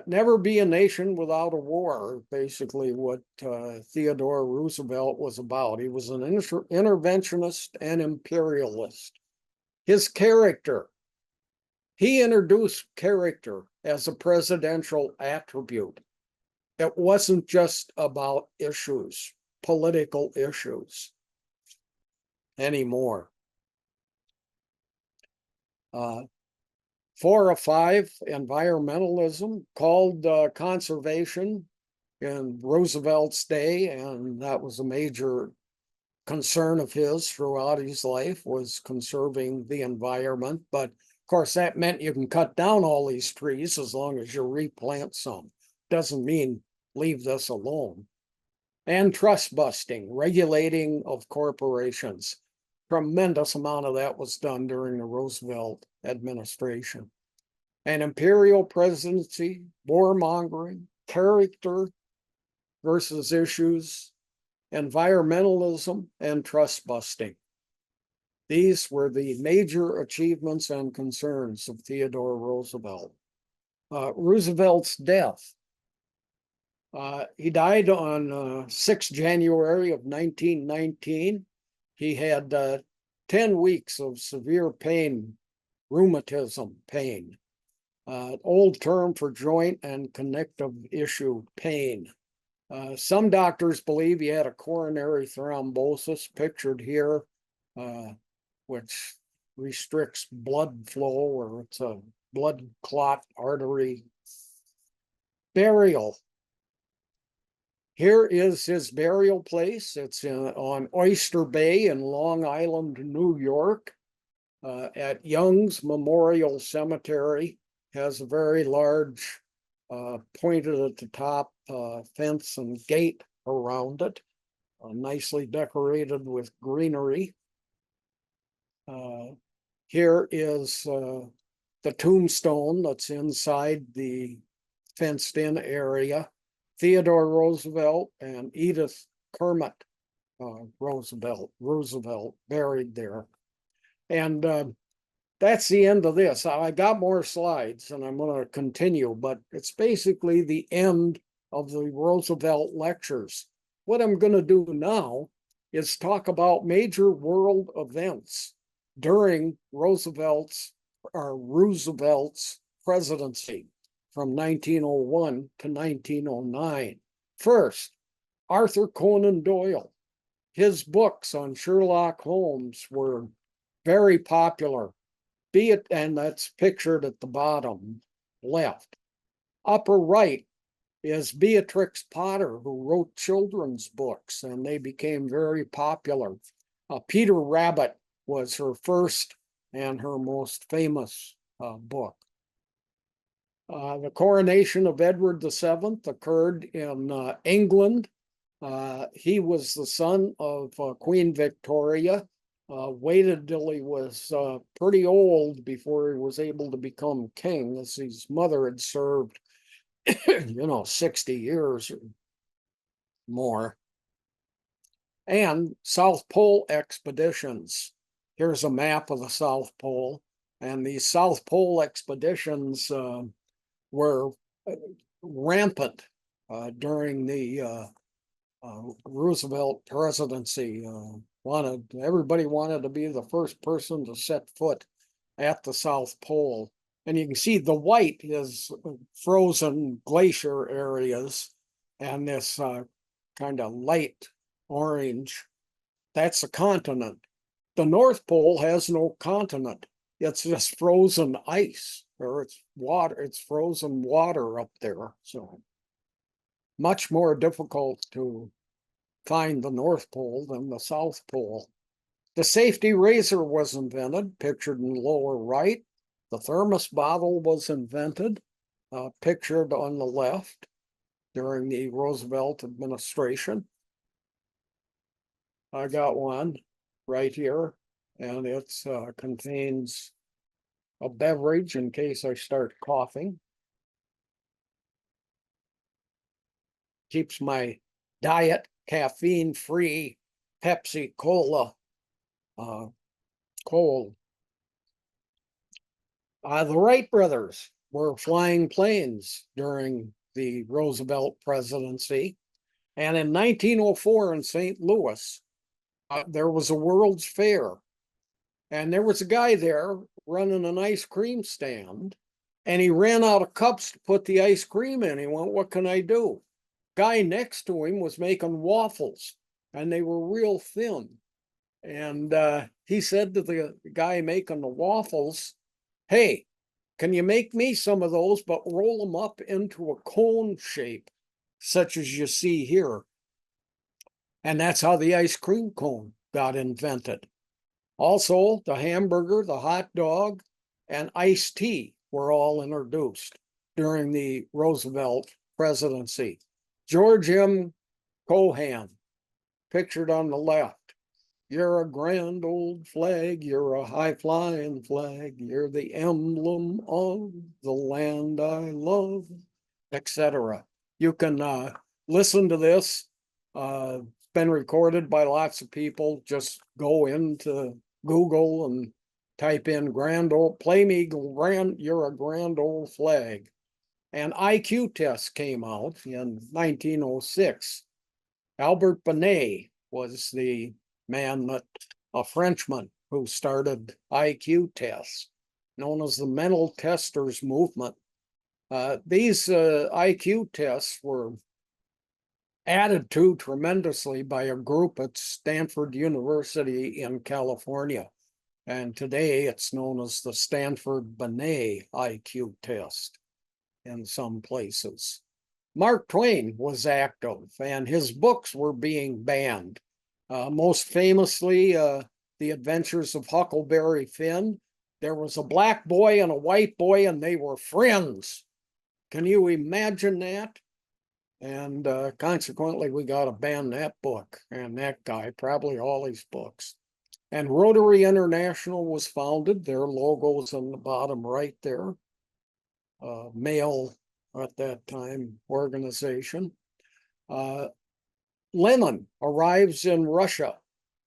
[SPEAKER 2] Never be a nation without a war, basically what Theodore Roosevelt was about. He was an interventionist and imperialist. His character, he introduced character as a presidential attribute. It wasn't just about issues, political issues anymore. 4 of 5, environmentalism, called conservation in Roosevelt's day, and that was a major concern of his throughout his life, was conserving the environment. But of course, that meant you can cut down all these trees as long as you replant some. Doesn't mean leave this alone. And trust busting, regulating of corporations. Tremendous amount of that was done during the Roosevelt administration. An imperial presidency, warmongering, character versus issues, environmentalism, and trust busting. These were the major achievements and concerns of Theodore Roosevelt. Roosevelt's death. He died on 6 January of 1919. He had 10 weeks of severe pain, rheumatism pain, old term for joint and connective issue pain. Some doctors believe he had a coronary thrombosis, pictured here, which restricts blood flow, or it's a blood clot artery. Burial. Here is his burial place. It's on Oyster Bay in Long Island, New York, at Young's Memorial Cemetery. Has a very large, pointed at the top, fence and gate around it, nicely decorated with greenery. Here is the tombstone that's inside the fenced-in area. Theodore Roosevelt and Edith Kermit Roosevelt buried there. And that's the end of this. I got more slides and I'm going to continue, but it's basically the end of the Roosevelt lectures. What I'm going to do now is talk about major world events during Roosevelt's presidency from 1901 to 1909. First, Arthur Conan Doyle. His books on Sherlock Holmes were very popular. And that's pictured at the bottom left. Upper right is Beatrix Potter, who wrote children's books, and they became very popular. Peter Rabbit was her first and her most famous book. The coronation of Edward VII occurred in England. He was the son of Queen Victoria. Waited till he was pretty old before he was able to become king, as his mother had served, 60 years or more. And South Pole expeditions. Here's a map of the South Pole. And these South Pole expeditions were rampant during the Roosevelt presidency. Everybody wanted to be the first person to set foot at the South Pole. And you can see the white is frozen glacier areas, and this kind of light orange, that's a continent. The North Pole has no continent. It's just frozen ice, or it's water, it's frozen water up there. So much more difficult to find the North Pole than the South Pole. The safety razor was invented, pictured in the lower right. The thermos bottle was invented, pictured on the left during the Roosevelt administration. I got one right here, and it contains a beverage in case I start coughing. keeps my diet caffeine-free Pepsi Cola cold. The Wright brothers were flying planes during the Roosevelt presidency. And in 1904 in St. Louis, there was a World's Fair. And there was a guy there running an ice cream stand. And he ran out of cups to put the ice cream in. He went, "What can I do?" Guy next to him was making waffles, and they were real thin. And he said to the guy making the waffles, "Hey, can you make me some of those, but roll them up into a cone shape, such as you see here?" And that's how the ice cream cone got invented. Also, the hamburger, the hot dog, and iced tea were all introduced during the Roosevelt presidency. George M. Cohan, pictured on the left. "You're a grand old flag, you're a high-flying flag, you're the emblem of the land I love," etc. You can listen to this. It's been recorded by lots of people. Just go into Google and type in "grand old, play me grand, you're a grand old flag." And IQ tests came out in 1906. Albert Binet was the man a Frenchman who started IQ tests, known as the mental testers movement. These IQ tests were added to tremendously by a group at Stanford University in California. And today it's known as the Stanford Binet IQ test in some places. Mark Twain was active, and his books were being banned. Most famously, The Adventures of Huckleberry Finn. There was a black boy and a white boy, and they were friends. Can you imagine that? And consequently, we got to ban that book and that guy, probably all his books. And Rotary International was founded. Their logo is on the bottom right there. Male at that time organization. Lenin arrives in Russia.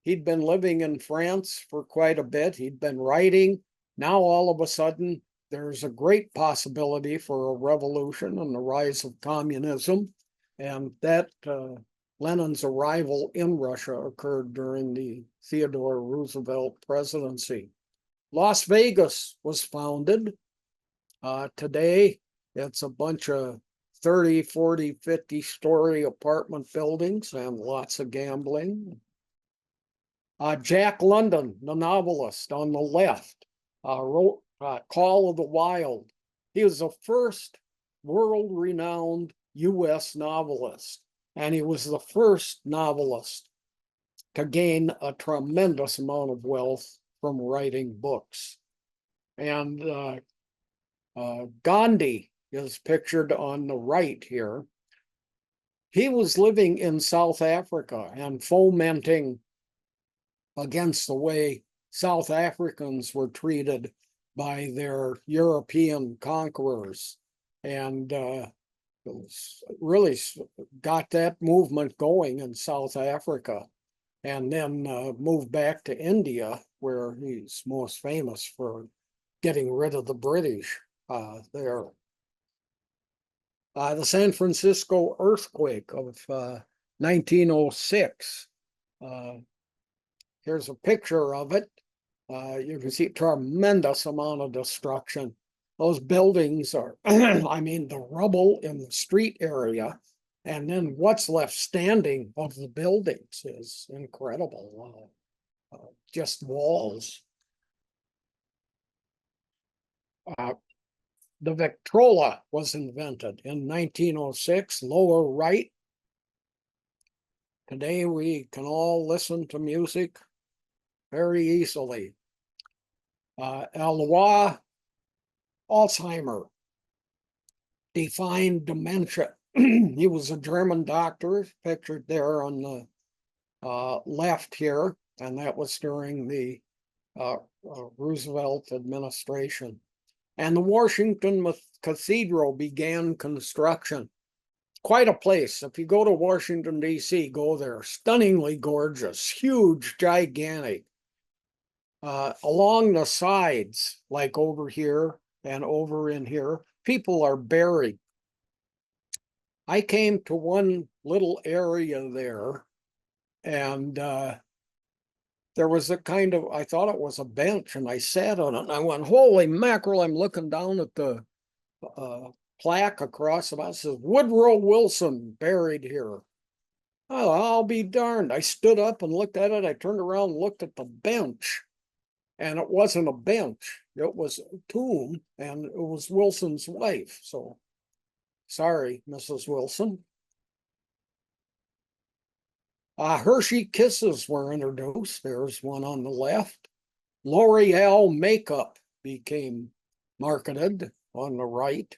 [SPEAKER 2] He'd been living in France for quite a bit. He'd been writing. Now all of a sudden, there's a great possibility for a revolution and the rise of communism. And that Lenin's arrival in Russia occurred during the Theodore Roosevelt presidency. Las Vegas was founded. Today, it's a bunch of 30, 40, 50-story apartment buildings and lots of gambling. Jack London, the novelist on the left, wrote Call of the Wild. He was the first world-renowned U.S. novelist, and he was the first novelist to gain a tremendous amount of wealth from writing books. And Gandhi is pictured on the right here. He was living in South Africa and fomenting against the way South Africans were treated by their European conquerors, and really got that movement going in South Africa, and then moved back to India, where he's most famous for getting rid of the British there. The San Francisco earthquake of 1906. Here's a picture of it. You can see a tremendous amount of destruction. Those buildings are, I mean, the rubble in the street area, and then what's left standing of the buildings is incredible. Just walls. The Victrola was invented in 1906, lower right. Today we can all listen to music very easily. Alois Alzheimer defined dementia. He was a German doctor, pictured there on the left here, and that was during the Roosevelt administration. And the Washington Cathedral began construction. quite a place. If you go to Washington, D.C., go there. Stunningly gorgeous, huge, gigantic. Along the sides, like over here and over in here, people are buried. I came to one little area there, and there was a kind of, I thought it was a bench, and I sat on it, and I went, holy mackerel, I'm looking down at the plaque across the bottom. It says, Woodrow Wilson buried here. Oh, I'll be darned. I stood up and looked at it. I turned around and looked at the bench, and it wasn't a bench. It was a tomb, and it was Wilson's wife. So sorry, Mrs. Wilson. Hershey Kisses were introduced. There's one on the left. L'Oreal makeup became marketed on the right.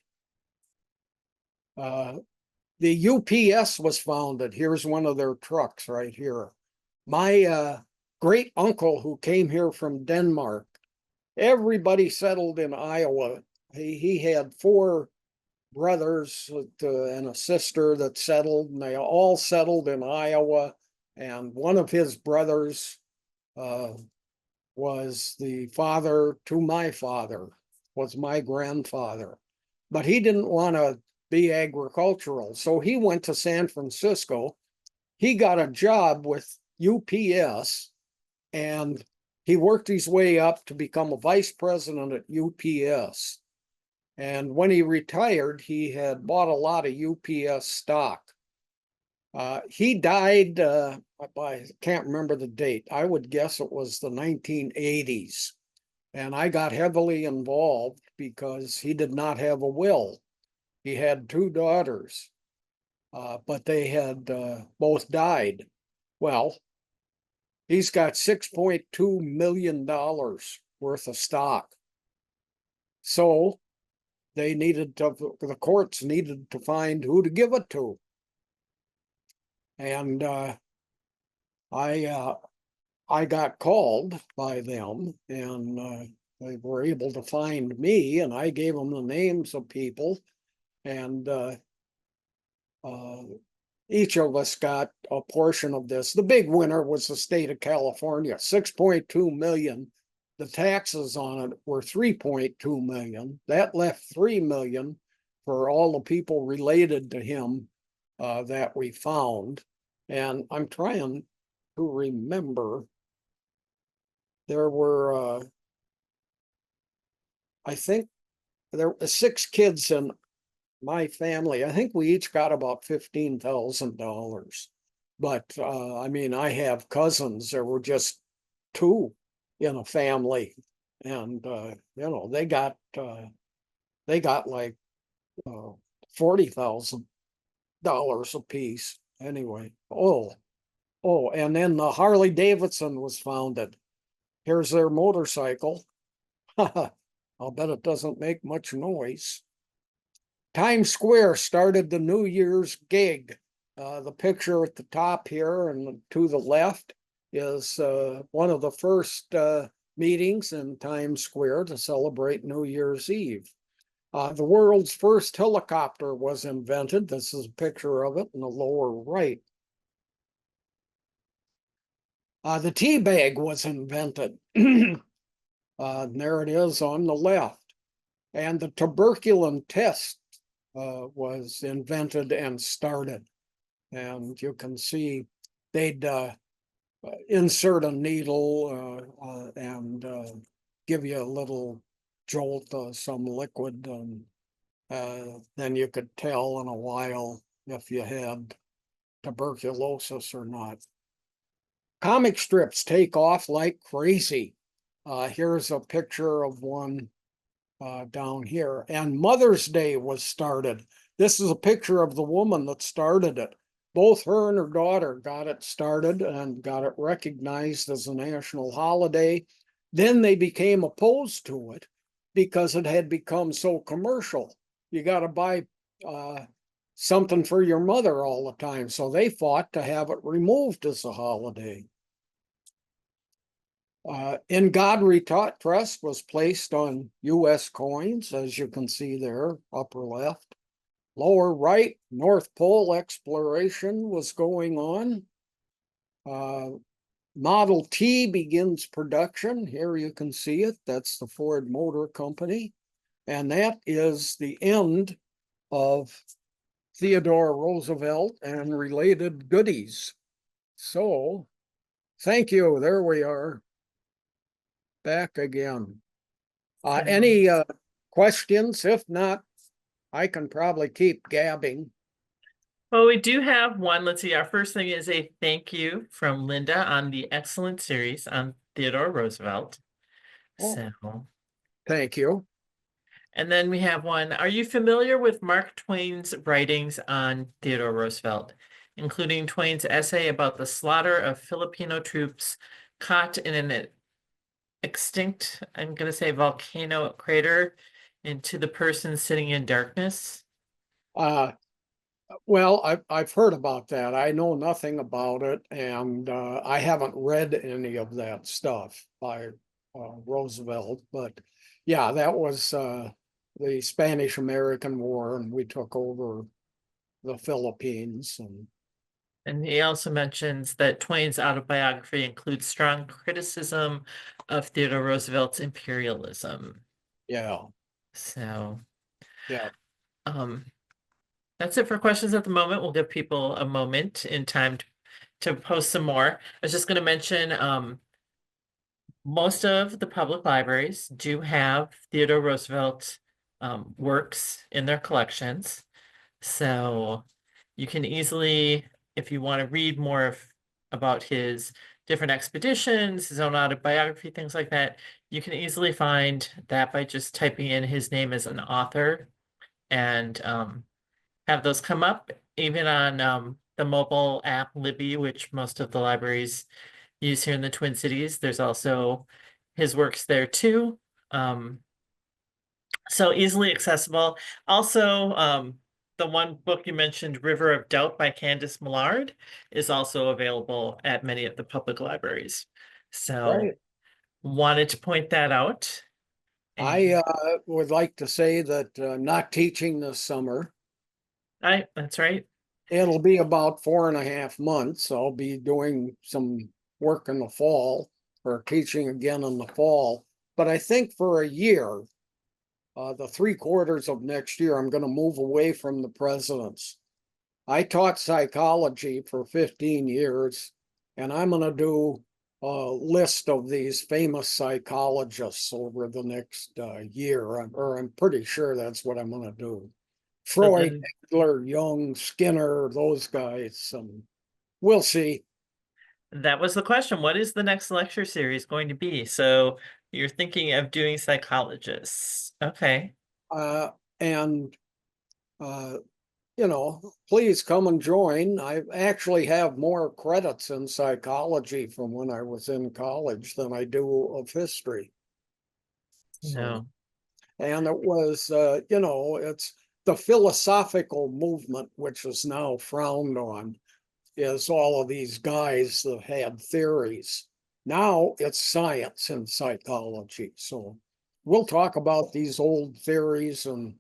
[SPEAKER 2] The UPS was founded. Here's one of their trucks right here. My great uncle who came here from Denmark, everybody settled in Iowa. He had 4 brothers and a sister that settled, and they all settled in Iowa. And one of his brothers was the father to my father, was my grandfather. But he didn't want to be agricultural, so he went to San Francisco. He got a job with UPS, and he worked his way up to become a vice president at UPS. And when he retired, he had bought a lot of UPS stock. He died, I can't remember the date. I would guess it was the 1980s. And I got heavily involved because he did not have a will. He had 2 daughters, but they had both died. Well, he's got $6.2 million worth of stock. So they needed to, the courts needed to find who to give it to. And I got called by them, and they were able to find me, and I gave them the names of people, and each of us got a portion of this. The big winner was the state of California, 6.2 million. The taxes on it were 3.2 million. That left 3 million for all the people related to him that we found. And I'm trying to remember, there were, I think there were 6 kids in my family. I think we each got about $15,000. But I mean, I have cousins. There were just 2 in a family, and they got like $40,000 a piece. Anyway, and then the Harley Davidson was founded. Here's their motorcycle. I'll bet it doesn't make much noise. Times Square started the New Year's gig. The picture at the top here and to the left is one of the first meetings in Times Square to celebrate New Year's Eve. The world's first helicopter was invented. This is a picture of it in the lower right. The tea bag was invented. There it is on the left. And the tuberculin test was invented and started. And you can see they'd insert a needle and give you a little jolt of some liquid, and then you could tell in a while if you had tuberculosis or not. Comic strips take off like crazy. Here's a picture of one down here. And Mother's Day was started. This is a picture of the woman that started it. Both her and her daughter got it started and got it recognized as a national holiday. Then they became opposed to it because it had become so commercial. You got to buy something for your mother all the time. So they fought to have it removed as a holiday. In God We Trust was placed on U.S. coins, as you can see there, upper left. Lower right, North Pole exploration was going on. Model T begins production. Here you can see it. That's the Ford Motor Company. And that is the end of Theodore Roosevelt and related goodies. So, thank you. There we are. Back again.
[SPEAKER 1] So,
[SPEAKER 2] Any questions? If not, I can probably keep gabbing.
[SPEAKER 1] well, we do have one. Let's see. Our first thing is a thank you from Linda on the excellent series on Theodore Roosevelt.
[SPEAKER 2] Oh,
[SPEAKER 1] So,
[SPEAKER 2] thank you.
[SPEAKER 1] and then we have one. Are you familiar with Mark Twain's writings on Theodore Roosevelt, including Twain's essay about the slaughter of Filipino troops caught in an extinct, I'm going to say, volcano crater into the person sitting in darkness?
[SPEAKER 2] Uh, well, I've heard about that. I know nothing about it, and I haven't read any of that stuff by Roosevelt. But yeah, that was the Spanish-American War, and we took over the Philippines.
[SPEAKER 1] And he also mentions that Twain's autobiography includes strong criticism of Theodore Roosevelt's imperialism.
[SPEAKER 2] Yeah,
[SPEAKER 1] So,
[SPEAKER 2] yeah,
[SPEAKER 1] um, that's it for questions at the moment. We'll give people a moment in time to post some more. I was just going to mention, most of the public libraries do have Theodore Roosevelt works in their collections. So you can easily, if you want to read more about his different expeditions, his own autobiography, things like that, you can easily find that by just typing in his name as an author and have those come up, even on the mobile app Libby, which most of the libraries use here in the Twin Cities. There's also his works there too. So easily accessible. Also, the one book you mentioned, River of Doubt by Candace Millard, is also available at many of the public libraries. So
[SPEAKER 2] right.
[SPEAKER 1] wanted to point that out.
[SPEAKER 2] I
[SPEAKER 1] And
[SPEAKER 2] would like to say that not teaching this summer.
[SPEAKER 1] that's right.
[SPEAKER 2] It'll be about 4.5 months. I'll be doing some work in the fall or teaching again in the fall. But I think for a year, the 3/4 of next year, I'm going to move away from the presidents. I taught psychology for 15 years, and I'm going to do a list of these famous psychologists over the next year, or I'm pretty sure that's what I'm going to do.
[SPEAKER 1] So
[SPEAKER 2] Freud,
[SPEAKER 1] then
[SPEAKER 2] Adler, Jung, Skinner, those guys. We'll see.
[SPEAKER 1] that was the question. What is the next lecture series going to be? So you're thinking of doing psychologists. Okay.
[SPEAKER 2] Uh, and, uh, please come and join. I actually have more credits in psychology from when I was in college than I do of history. So,
[SPEAKER 1] No.
[SPEAKER 2] and it was, it's the philosophical movement, which is now frowned on, is all of these guys that had theories. Now it's science and psychology. So we'll talk about these old theories and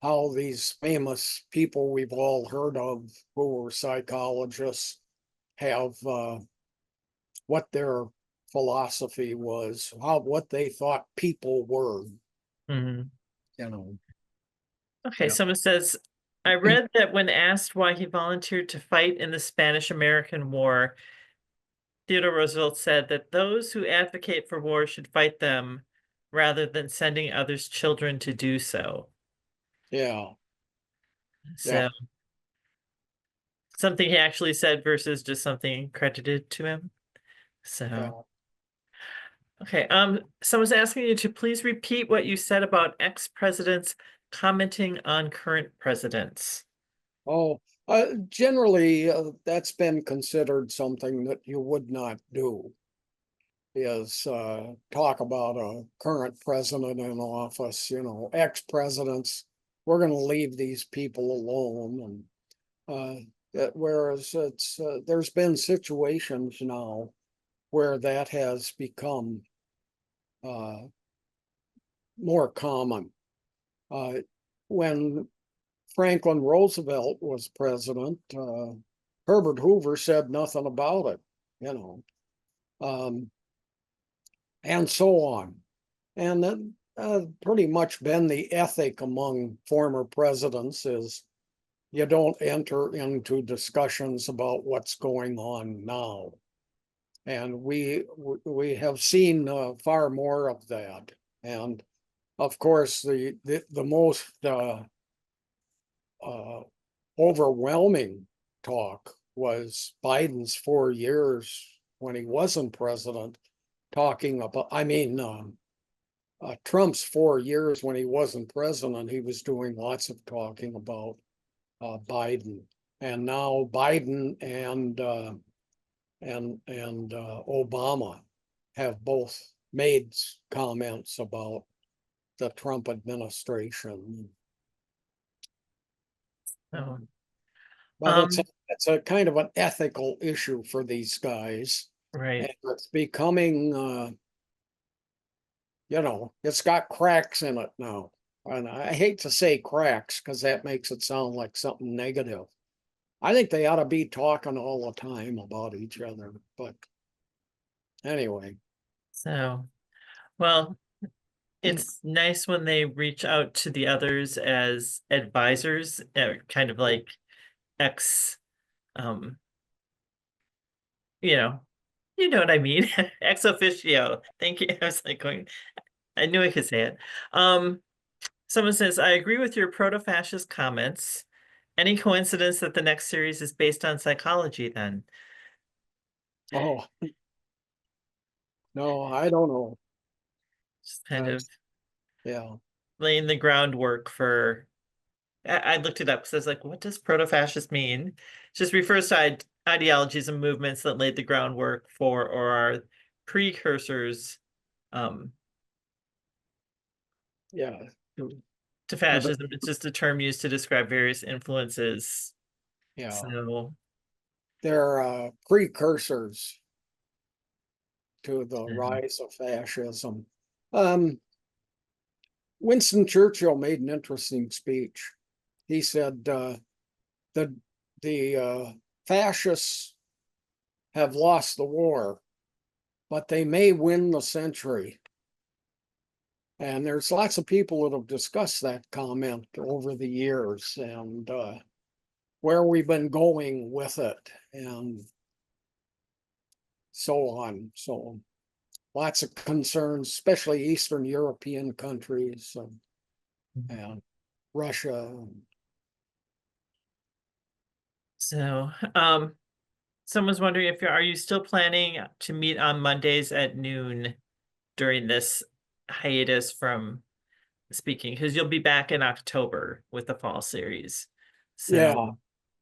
[SPEAKER 2] how these famous people we've all heard of who were psychologists have what their philosophy was, what they thought people were,
[SPEAKER 1] Mhm.
[SPEAKER 2] you know.
[SPEAKER 1] Okay,
[SPEAKER 2] Yeah.
[SPEAKER 1] someone says, I read that when asked why he volunteered to fight in the Spanish-American War, Theodore Roosevelt said that those who advocate for war should fight them rather than sending others' children to do so.
[SPEAKER 2] Yeah. Yeah.
[SPEAKER 1] So something he actually said versus just something credited to him. So,
[SPEAKER 2] Yeah.
[SPEAKER 1] okay. Someone's asking you to please repeat what you said about ex-presidents commenting on current presidents.
[SPEAKER 2] Oh, generally, that's been considered something that you would not do, is talk about a current president in office, ex-presidents. We're going to leave these people alone. Whereas there's been situations now where that has become more common. Uh, when Franklin Roosevelt was president, Herbert Hoover said nothing about it, you know, and so on. And that pretty much been the ethic among former presidents is you don't enter into discussions about what's going on now. And we have seen far more of that. And of course, the most overwhelming talk was Biden's 4 years when he wasn't president, talking about, Trump's 4 years when he wasn't president, he was doing lots of talking about Biden. And now Biden and Obama have both made comments about the Trump administration.
[SPEAKER 1] So,
[SPEAKER 2] But it's a kind of an ethical issue for these guys.
[SPEAKER 1] right.
[SPEAKER 2] And it's becoming, it's got cracks in it now. And I hate to say cracks because that makes it sound like something negative. I think they ought to be talking all the time about each other. But anyway.
[SPEAKER 1] So, well, it's nice when they reach out to the others as advisors, kind of like ex, um, you know, you know what I mean, ex officio. Thank you. I was like going, I knew I could say it. Someone says, I agree with your proto-fascist comments. Any coincidence that the next series is based on psychology then?
[SPEAKER 2] Oh, no, I don't know.
[SPEAKER 1] Just kind of
[SPEAKER 2] Yeah.
[SPEAKER 1] laying the groundwork for, I looked it up because I was like, what does proto-fascist mean? It just refers to ideologies and movements that laid the groundwork for or are precursors
[SPEAKER 2] Yeah.
[SPEAKER 1] to fascism. It's just a term used to describe various influences.
[SPEAKER 2] Yeah.
[SPEAKER 1] So
[SPEAKER 2] They're precursors to the rise of fascism. Winston Churchill made an interesting speech. He said the fascists have lost the war, but they may win the century. And there's lots of people that have discussed that comment over the years and where we've been going with it and so on. So lots of concerns, especially Eastern European countries and Russia.
[SPEAKER 1] So, someone's wondering if are you still planning to meet on Mondays at noon during this hiatus from speaking? Because you'll be back in October with the fall series.
[SPEAKER 2] Yeah,
[SPEAKER 1] So,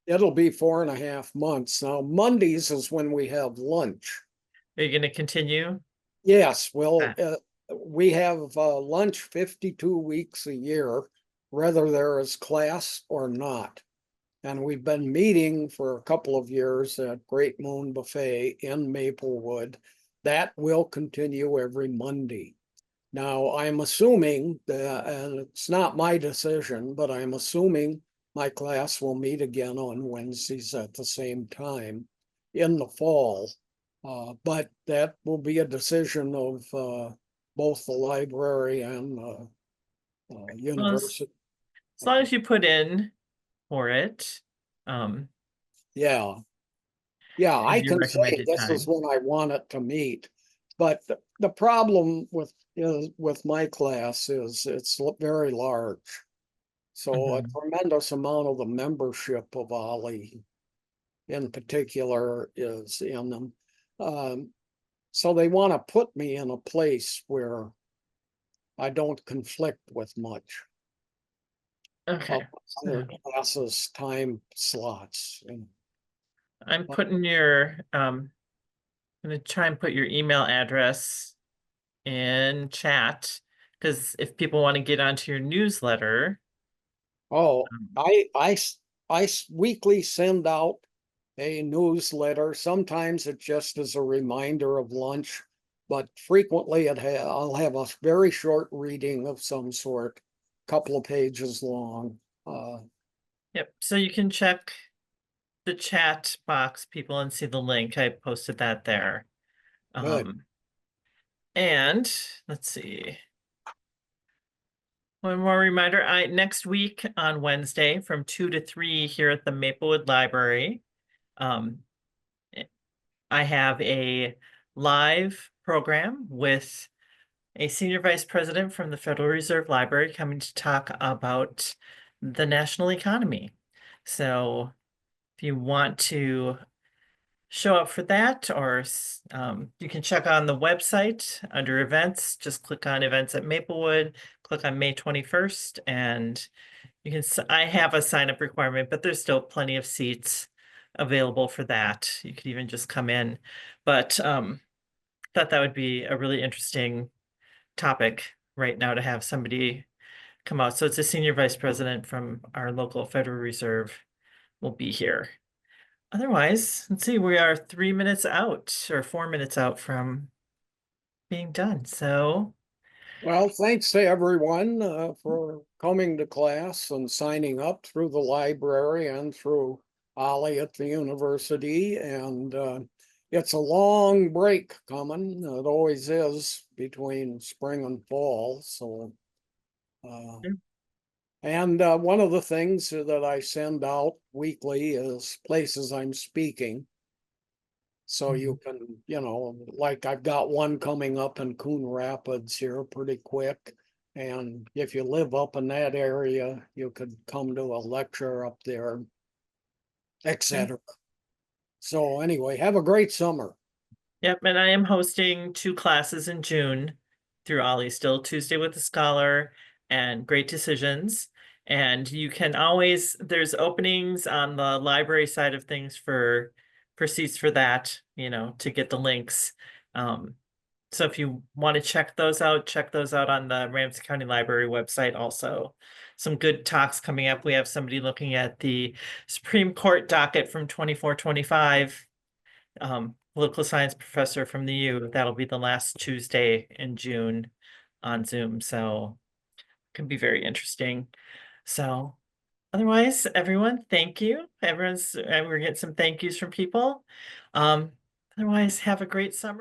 [SPEAKER 2] it'll be 4.5 months. Now, Mondays is when we have lunch.
[SPEAKER 1] are you going to continue?
[SPEAKER 2] Yes, well,
[SPEAKER 1] Ah.
[SPEAKER 2] we have lunch 52 weeks a year, whether there is class or not. And we've been meeting for a couple of years at Great Moon Buffet in Maplewood. That will continue every Monday. Now, I'm assuming that, and it's not my decision, but I'm assuming my class will meet again on Wednesdays at the same time in the fall. But that will be a decision of both the library and the
[SPEAKER 1] Well,
[SPEAKER 2] university.
[SPEAKER 1] as long as you put in for it,
[SPEAKER 2] Yeah. Yeah,
[SPEAKER 1] in
[SPEAKER 2] I
[SPEAKER 1] your
[SPEAKER 2] can say
[SPEAKER 1] recommended
[SPEAKER 2] this is
[SPEAKER 1] time.
[SPEAKER 2] when I want it to meet. But the problem with my class is it's very large. So a
[SPEAKER 1] Mhm.
[SPEAKER 2] tremendous amount of the membership of OLLI in particular is in them. So they want to put me in a place where I don't conflict with much of
[SPEAKER 1] Okay.
[SPEAKER 2] other
[SPEAKER 1] So
[SPEAKER 2] classes' time slots.
[SPEAKER 1] I'm putting your, I'm going to try and put your email address in chat because if people want to get onto your newsletter,
[SPEAKER 2] Oh,
[SPEAKER 1] um,
[SPEAKER 2] I weekly send out a newsletter. Sometimes it just is a reminder of lunch, but frequently I'll have a very short reading of some sort, couple of pages long.
[SPEAKER 1] Yep, so you can check the chat box, people, and see the link. I posted that there.
[SPEAKER 2] Good.
[SPEAKER 1] And let's see. One more reminder, next week on Wednesday from 2 to 3 here at the Maplewood Library, I have a live program with a senior vice president from the Federal Reserve Library coming to talk about the national economy. So if you want to show up for that, or you can check on the website under events, just click on events at Maplewood, click on May 21st, and you can, I have a sign up requirement, but there's still plenty of seats available for that. You could even just come in, but thought that would be a really interesting topic right now to have somebody come out. So it's a senior vice president from our local Federal Reserve will be here. Otherwise, let's see, we are 3 minutes out or 4 minutes out from being done. So
[SPEAKER 2] Well, thanks to everyone for coming to class and signing up through the library and through OLLI at the university. And it's a long break coming. It always is between spring and fall. So, and one of the things that I send out weekly is places I'm speaking. So you can, like I've got one coming up in Coon Rapids here pretty quick. And if you live up in that area, you could come to a lecture up there, etc. So anyway, have a great summer.
[SPEAKER 1] yep, and I am hosting 2 classes in June through OLLI, still Tuesday with the Scholar and Great Decisions. And you can always, there's openings on the library side of things for seats for that, to get the links. So if you want to check those out on the Ramsey County Library website also. Some good talks coming up. We have somebody looking at the Supreme Court docket from 24-25. Political science professor from the U. That'll be the last Tuesday in June on Zoom. So it can be very interesting. So otherwise, everyone, thank you. We're getting some thank yous from people. Otherwise, have a great summer.